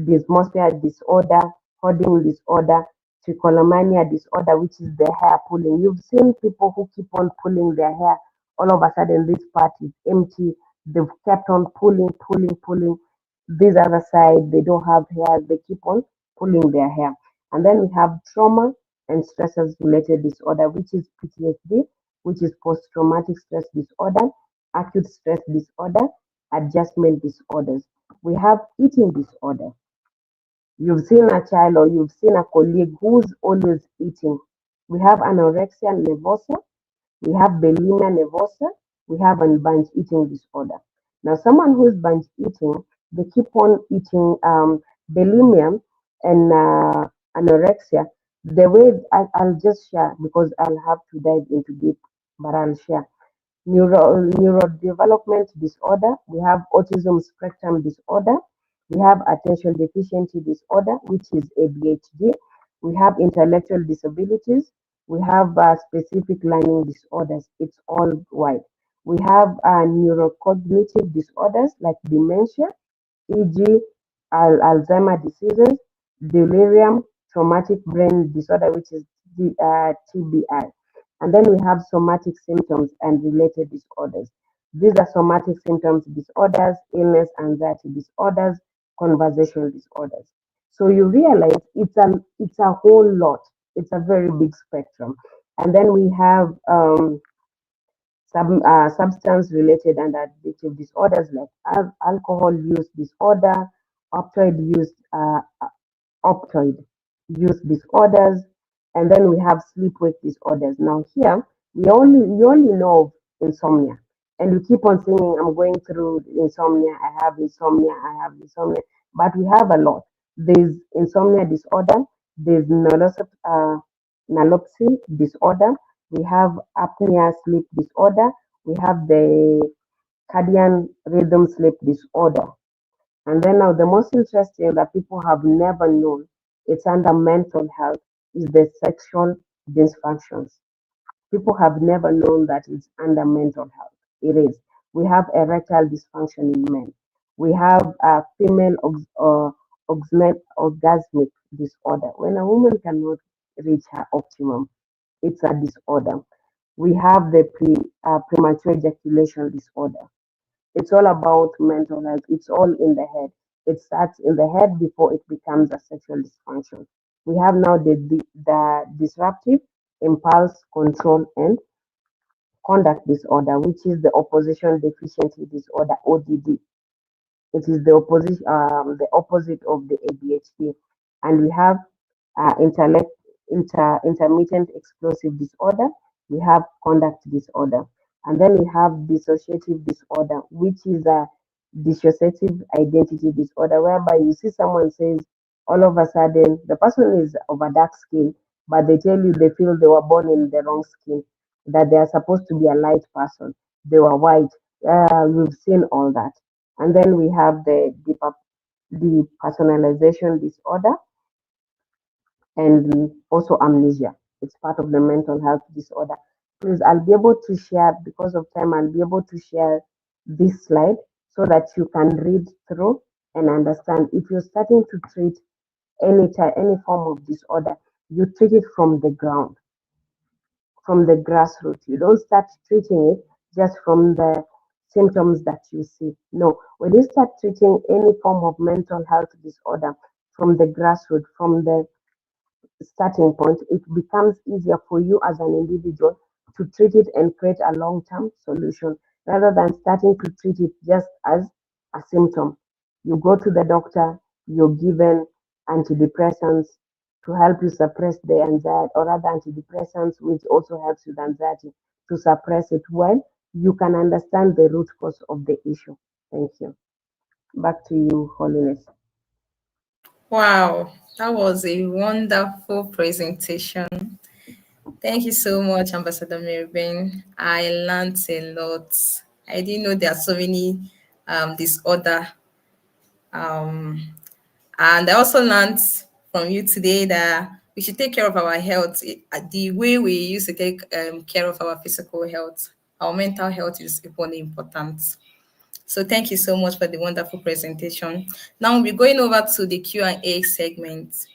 dysmorphia disorder, hoarding disorder, trichotillomania disorder, which is the hair pulling. You've seen people who keep on pulling their hair. All of a sudden, this part is empty. They've kept on pulling, pulling, pulling. This other side, they don't have hair, they keep on pulling their hair. And then we have trauma and stressors related disorder, which is PTSD, which is post traumatic stress disorder, acute stress disorder, adjustment disorders. We have eating disorder. You've seen a child or you've seen a colleague who's always eating. We have anorexia nervosa, we have bulimia nervosa, we have a binge eating disorder. Now, someone who's binge eating, they keep on eating bulimia and anorexia. The way I'll just share because I'll have to dive into deep, but I'll share neurodevelopment disorder, we have autism spectrum disorder, we have attention deficiency disorder, which is ADHD, we have intellectual disabilities, we have specific learning disorders. It's all wide. We have neurocognitive disorders like dementia, e.g., Alzheimer diseases, delirium, traumatic brain disorder, which is TBI. And then we have somatic symptoms and related disorders. These are somatic symptoms disorders, illness, anxiety disorders, conversational disorders. So you realize it's a whole lot. It's a very big spectrum. And then we have substance related and addictive disorders like alcohol use disorder, opioid use opioid use disorders, and then we have sleep-wake disorders. Now here we only know of insomnia, and we keep on saying, "I'm going through insomnia. I have insomnia. I have insomnia," but we have a lot. There's insomnia disorder. There's narcolepsy disorder. We have apnea sleep disorder. We have the circadian rhythm sleep disorder. And then now the most interesting that people have never known, it's under mental health, is the sexual dysfunctions. People have never known that it's under mental health. It is. We have erectile dysfunction in men. We have female orgasmic disorder. When a woman cannot reach her optimum, it's a disorder. We have the premature ejaculation disorder. It's all about mental health. It's all in the head. It starts in the head before it becomes a sexual dysfunction. We have now the disruptive impulse control and conduct disorder, which is the opposition deficiency disorder (ODD). It is the opposite of the ADHD. And we have intermittent explosive disorder. We have conduct disorder. And then we have dissociative disorder, which is a dissociative identity disorder, whereby you see someone says, all of a sudden, the person is of a dark skin, but they tell you they feel they were born in the wrong skin, that they are supposed to be a light person. They were white. We've seen all that. And then we have the personalization disorder and also amnesia. It's part of the mental health disorder. Please, I'll be able to share, because of time, I'll be able to share this slide so that you can read through and understand. If you're starting to treat any form of disorder, you treat it from the ground, from the grassroots. You don't start treating it just from the symptoms that you see. No, when you start treating any form of mental health disorder from the grassroots, from the starting point, it becomes easier for you as an individual to treat it and create a long term solution rather than starting to treat it just as a symptom. You go to the doctor, you're given antidepressants to help you suppress the anxiety, or other antidepressants, which also helps with anxiety to suppress it. Well, you can understand the root cause of the issue. Thank you. Back to you, Holiness. Wow, that was a wonderful presentation. Thank you so much, Ambassador Maryben. I learned a lot. I didn't know there are so many disorder. Um, and I also learned from you today that we should take care of our health the way we used to take care of our physical health. Our mental health is equally important. So thank you so much for the wonderful presentation. Now we're going over to the Q&A segment.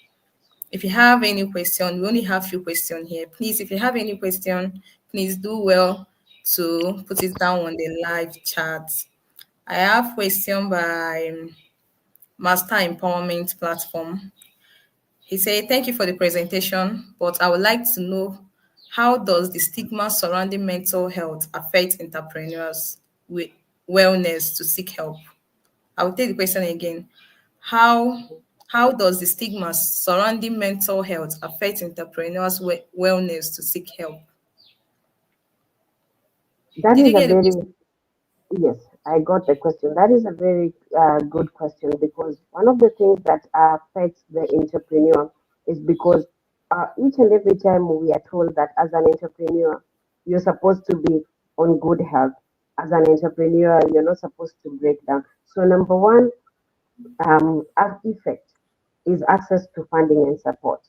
If you have any question, we only have few questions here. Please, if you have any question, please do well to put it down on the live chat. I have question by Master Empowerment Platform. He said, "Thank you for the presentation, but I would like to know, how does the stigma surrounding mental health affect entrepreneurs' wi- wellness to seek help?" I will take the question again. How how does the stigma surrounding mental health affect entrepreneurs' wellness to seek help? That Did is you a get the very, question? yes, I got the question. That is a very good question because one of the things that affects the entrepreneur is because each and every time we are told that as an entrepreneur, you're supposed to be on good health. As an entrepreneur, you're not supposed to break down. So, number one effect is access to funding and support.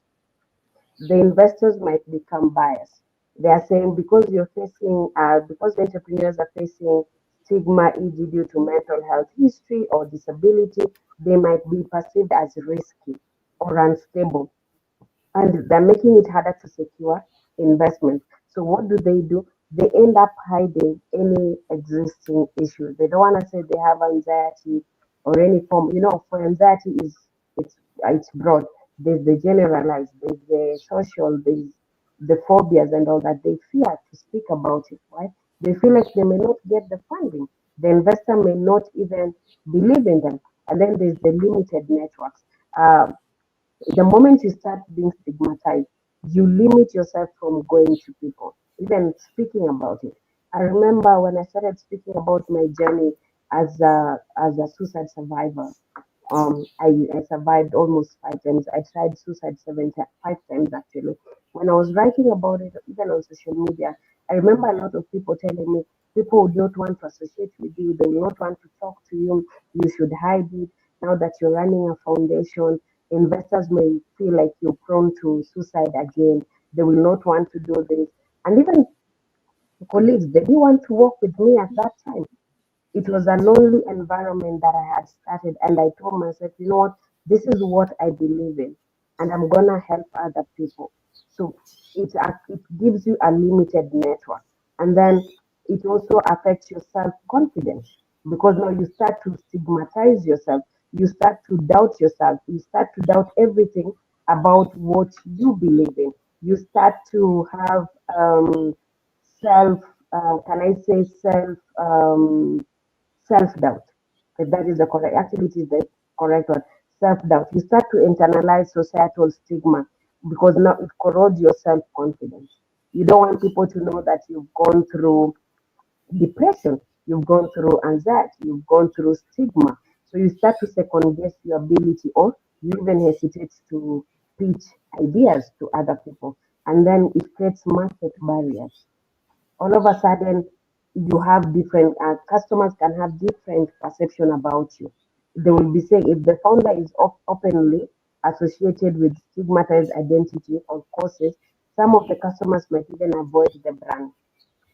The investors might become biased. They are saying because because the entrepreneurs are facing stigma, e.g., due to mental health history or disability, they might be perceived as risky or unstable, and they're making it harder to secure investment. So what do? They end up hiding any existing issues. They don't want to say they have anxiety or any form. For anxiety it's broad. There's the generalized, there's the social, there's the phobias and all that. They fear to speak about it, right? They feel like they may not get the funding. The investor may not even believe in them. And then there's the limited networks. The moment you start being stigmatized, you limit yourself from going to people, even speaking about it. I remember when I started speaking about my journey as a suicide survivor. I survived almost 5 times. I tried suicide 5 times actually. When I was writing about it, even on social media, I remember a lot of people telling me people would not want to associate with you, they will not want to talk to you, you should hide it. Now that you're running a foundation, investors may feel like you're prone to suicide again. They will not want to do this. And even colleagues, they didn't want to work with me at that time. It was a lonely environment that I had started, and I told myself, you know what, this is what I believe in, and I'm gonna help other people. So it gives you a limited network, and then it also affects your self confidence because now you start to stigmatize yourself, you start to doubt yourself, you start to doubt everything about what you believe in. You start to have self, can I say self-doubt. If that is the correct, actually, it is the correct one. Self-doubt. You start to internalize societal stigma because now it corrodes your self-confidence. You don't want people to know that you've gone through depression, you've gone through anxiety, you've gone through stigma. So you start to second guess your ability, or you even hesitate to pitch ideas to other people. And then it creates market barriers. All of a sudden you have different customers can have different perception about you. They will be saying if the founder is openly associated with stigmatized identity or causes, some of the customers might even avoid the brand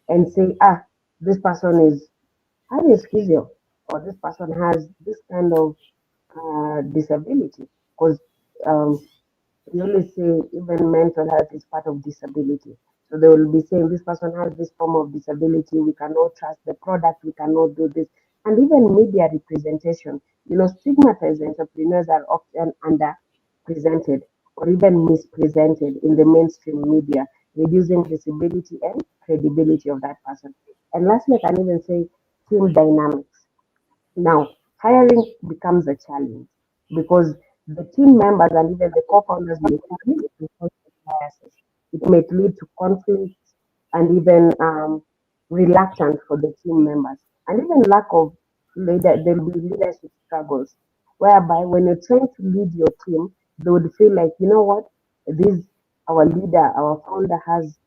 and say, this person is having schizophrenia, or this person has this kind of disability, because um, we always say even mental health is part of disability. So they will be saying this person has this form of disability, we cannot trust the product, we cannot do this. And even media representation, stigmatized entrepreneurs are often underrepresented or even mispresented in the mainstream media, reducing visibility and credibility of that person. And lastly, I can even say team dynamics. Now, hiring becomes a challenge because the team members and even the co-founders may carry unconscious biases. It may lead to conflicts and even reluctance for the team members, and even lack of there'll be leadership struggles, whereby when you're trying to lead your team, they would feel like, you know what, this our leader, our founder has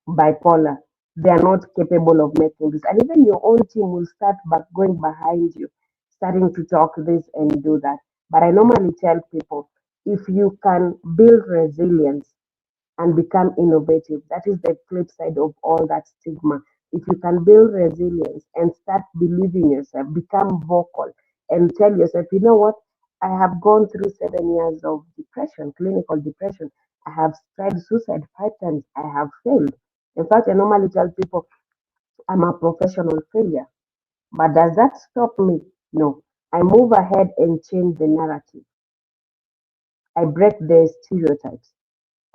bipolar, they are not capable of making this. And even your own team will start back going behind you, starting to talk this and do that. But I normally tell people if you can build resilience and become innovative, that is the flip side of all that stigma. If you can build resilience and start believing yourself, become vocal, and tell yourself, you know what, I have gone through 7 years of depression, clinical depression. I have tried suicide 5 times. I have failed. In fact, I normally tell people I'm a professional failure. But does that stop me? No. I move ahead and change the narrative. I break the stereotypes.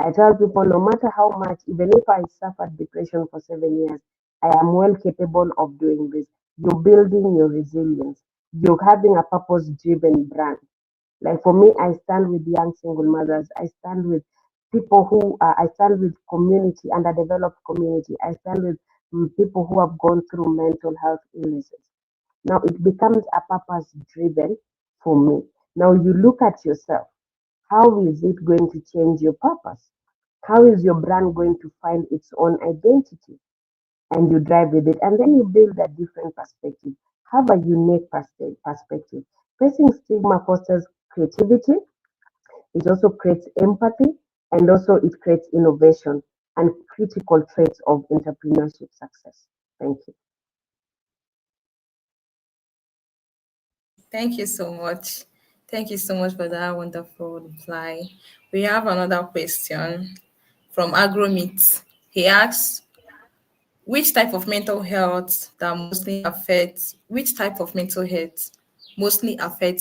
I tell people no matter how much, even if I suffered depression for 7 years, I am well capable of doing this. You're building your resilience. You're having a purpose driven brand. Like for me, I stand with young single mothers. I stand with people I stand with community, underdeveloped community. I stand with people who have gone through mental health illnesses. Now it becomes a purpose driven for me. Now you look at yourself. How is it going to change your purpose? How is your brand going to find its own identity? And you drive with it. And then you build a different perspective. Have a unique perspective. Facing stigma fosters creativity, it also creates empathy, and also it creates innovation and critical traits of entrepreneurship success. Thank you. Thank you so much. Thank you so much for that wonderful reply. We have another question from Agromit. He asks, which type of mental health mostly affects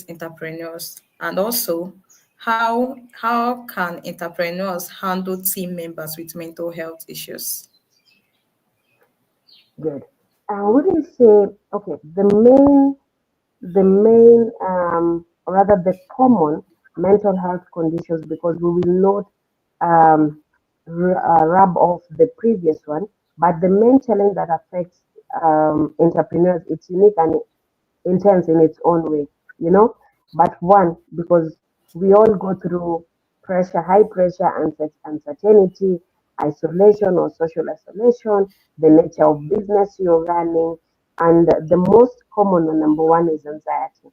entrepreneurs? And also, how can entrepreneurs handle team members with mental health issues? Good. Would you say, okay, or rather the common mental health conditions, because we will not rub off the previous one, but the main challenge that affects entrepreneurs, it's unique and intense in its own way, you know. But one, because we all go through pressure, high pressure, uncertainty, isolation or social isolation, the nature of business you're running, and the most common one, number one, is anxiety.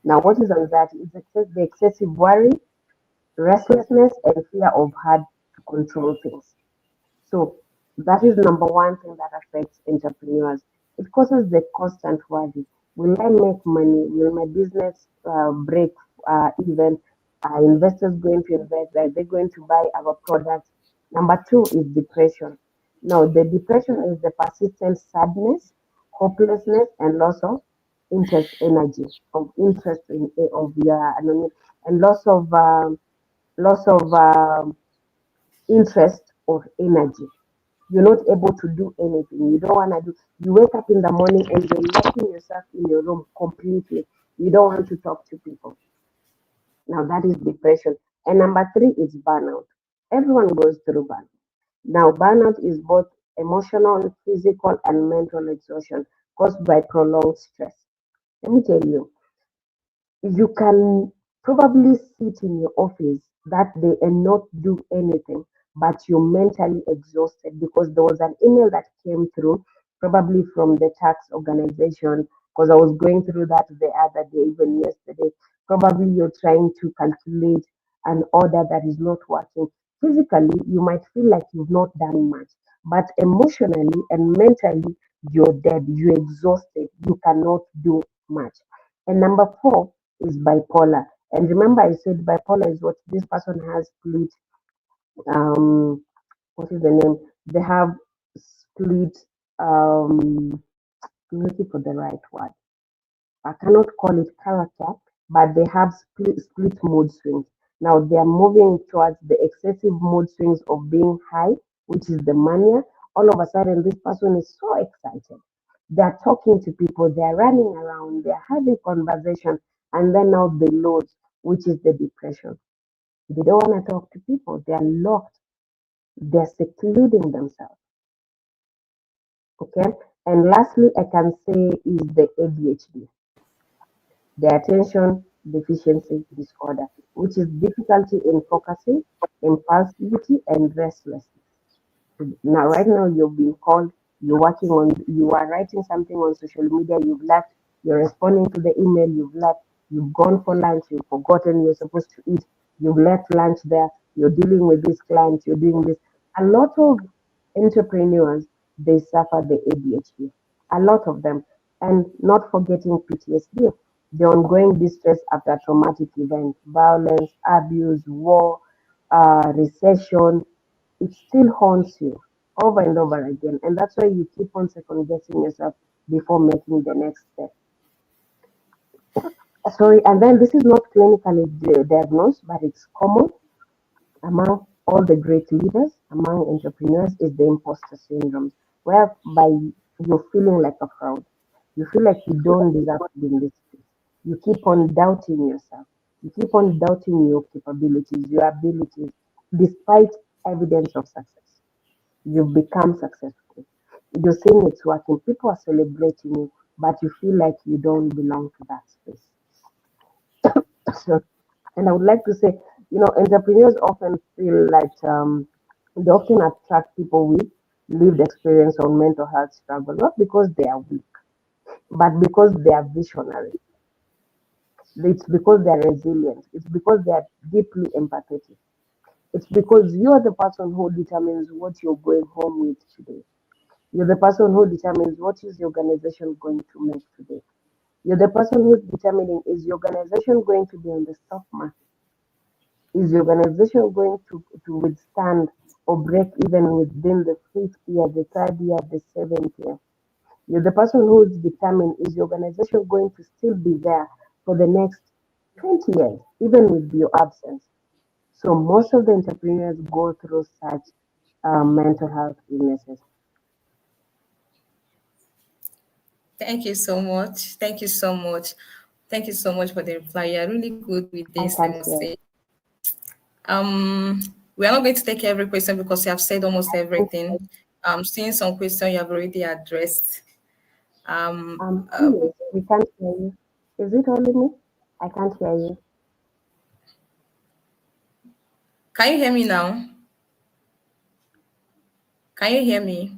Now, what is anxiety? It's the excessive worry, restlessness, and fear of hard to control things. So that is number one thing that affects entrepreneurs. It causes the constant worry. Will I make money? Will my business break even? Are investors going to invest? Are they going to buy our products? Number two is depression. Now, the depression is the persistent sadness, hopelessness, and loss of interest, energy, of interest of your and loss of interest or energy. You're not able to do anything. You don't want to do. You wake up in the morning and you're locking yourself in your room completely. You don't want to talk to people. Now that is depression. And number three is burnout. Everyone goes through burnout. Now burnout is both emotional, physical, and mental exhaustion caused by prolonged stress. Let me tell you, you can probably sit in your office that day and not do anything, but you're mentally exhausted because there was an email that came through, probably from the tax organization, because I was going through that the other day, even yesterday. Probably you're trying to calculate an order that is not working. Physically, you might feel like you've not done much, but emotionally and mentally, you're dead, you're exhausted, you cannot do much. And number four is bipolar. And remember, I said bipolar is what this person has split. Um, what is the name? They have split. I'm looking for the right word. I cannot call it character, but they have split mood swings. Now they are moving towards the excessive mood swings of being high, which is the mania. All of a sudden, this person is so excited. They are talking to people, they are running around, they are having conversation, and then now the lows, which is the depression. They don't want to talk to people, they are locked, they are secluding themselves. Okay. And lastly, I can say is the ADHD, the attention deficiency disorder, which is difficulty in focusing, impulsivity, and restlessness. Now, right now, you've been called, you are writing something on social media, you've left, you're responding to the email, you've left, you've gone for lunch, you've forgotten you're supposed to eat, you've left lunch there, you're dealing with this client, you're doing this. A lot of entrepreneurs, they suffer the ADHD, a lot of them, and not forgetting PTSD, the ongoing distress after traumatic event, violence, abuse, war, recession, it still haunts you over and over again. And that's why you keep on second guessing yourself before making the next step. Sorry, and then this is not clinically diagnosed, but it's common among all the great leaders, among entrepreneurs, is the imposter syndrome, whereby you're feeling like a fraud. You feel like you don't deserve to be in this space. You keep on doubting yourself. You keep on doubting your capabilities, your abilities, despite evidence of success. You've become successful. You're saying it's working. People are celebrating you, but you feel like you don't belong to that space. So, and I would like to say, entrepreneurs often feel like they often attract people with lived experience or mental health struggle, not because they are weak, but because they are visionary. It's because they are resilient. It's because they are deeply empathetic. It's because you are the person who determines what you're going home with today. You're the person who determines what is the organization going to make today. You're the person who's determining, is the organization going to be on the stock market? Is the organization going to withstand or break even within the fifth year, the third year, the seventh year? You're the person who is determined, is the organization going to still be there for the next 20 years, even with your absence? So most of the entrepreneurs go through such mental health illnesses. Thank you so much. Thank you so much. Thank you so much for the reply. You're really good with I this, I can't must hear. say. We are not going to take every question because you have said almost everything. Seeing some question you have already addressed. Uh, Please, we can't hear you. Is it only me? I can't hear you. can you hear me now? Can you hear me?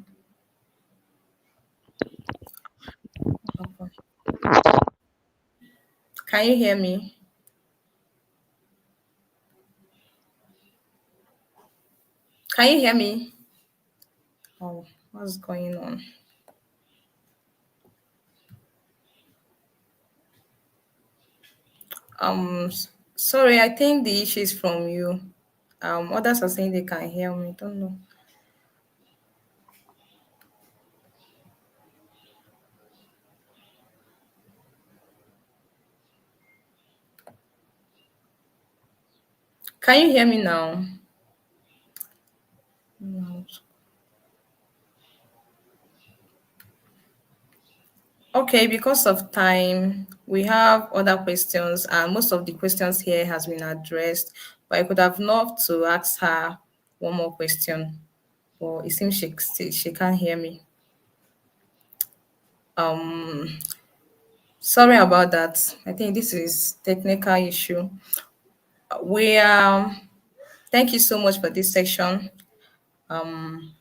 Can you hear me? Can you hear me? Oh, what's going on? Sorry, I think the issue is from you. Others are saying they can hear me. Don't know. Can you hear me now? No. Okay, because of time, we have other questions, and most of the questions here has been addressed. But I could have loved to ask her one more question, but it seems she can't hear me. Um, Sorry about that. I think this is technical issue. We Thank you so much for this section,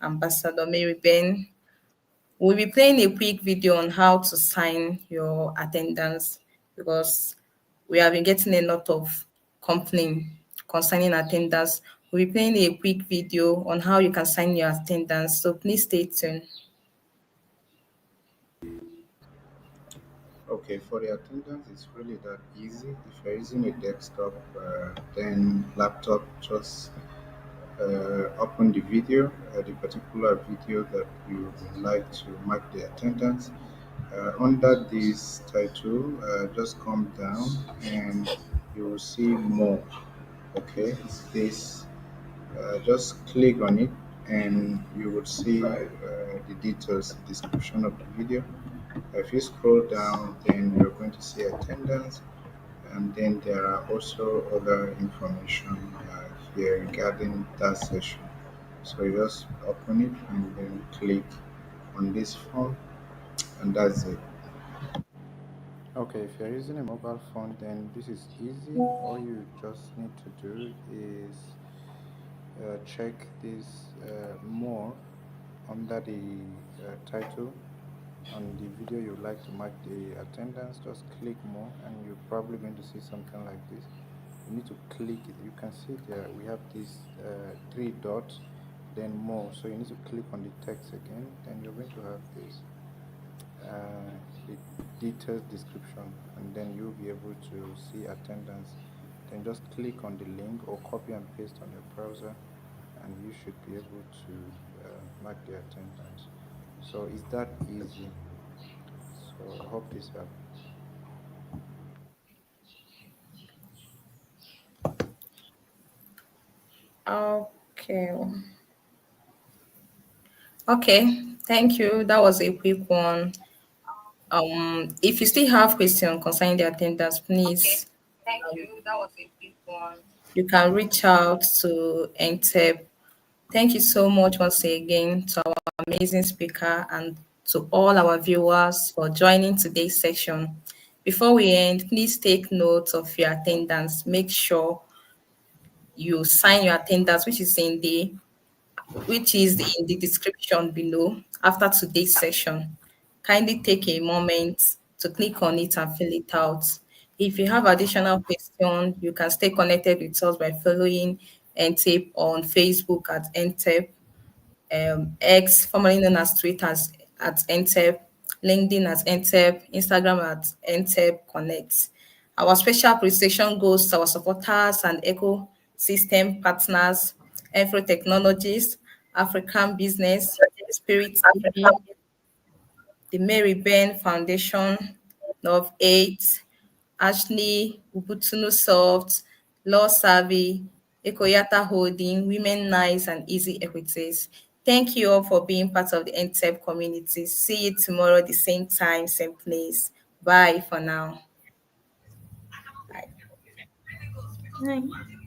Ambassador Mary Ben. We'll be playing a quick video on how to sign your attendance because we have been getting a lot of complaint concerning attendance. We'll be playing a quick video on how you can sign your attendance. So please stay tuned. Okay, for the attendance, it's really that easy. If you're using a desktop, then laptop, just open the video, the particular video that you would like to mark the attendance. Under this title, just come down and you will see more. Okay, this just click on it and you will see the details, description of the video. If you scroll down, then you're going to see attendance, and then there are also other information here regarding that session. So you just open it and then click on this form, and that's it. Okay, if you're using a mobile phone, then this is easy. All you just need to do is check this more under the title on the video you would like to mark the attendance. Just click more and you're probably going to see something like this. You need to click it. You can see there we have these three dots, then more. So you need to click on the text again, then you're going to have this the detailed description, and then you'll be able to see attendance. Then just click on the link or copy and paste on your browser, and you should be able to mark the attendance. So it's that easy. So I hope this helps. Okay. Okay. Thank you. That was a quick one. If you still have questions concerning the attendance, please, you can reach out to NTEEP. Thank you so much once again to our amazing speaker and to all our viewers for joining today's section. Before we end, please take note of your attendance. Make sure you sign your attendance, which is in the description below after today's session. Kindly take a moment to click on it and fill it out. If you have additional questions, you can stay connected with us by following NTAPE on Facebook at NTAPE, X, formerly known as Twitter at NTEP, LinkedIn at NTEP, Instagram at NTEP Connect. Our special appreciation goes to our supporters and ecosystem partners, Afro Technologies, African Business, Spirit TV, the Maryben Foundation, Nov 8, Ashley, Ubutunu Soft, Law Savvy, Ekoyata Holding, Women Nice, and Easy Equities. Thank you all for being part of the NTEP community. See you tomorrow at the same time, same place. Bye for now. Bye. Bye.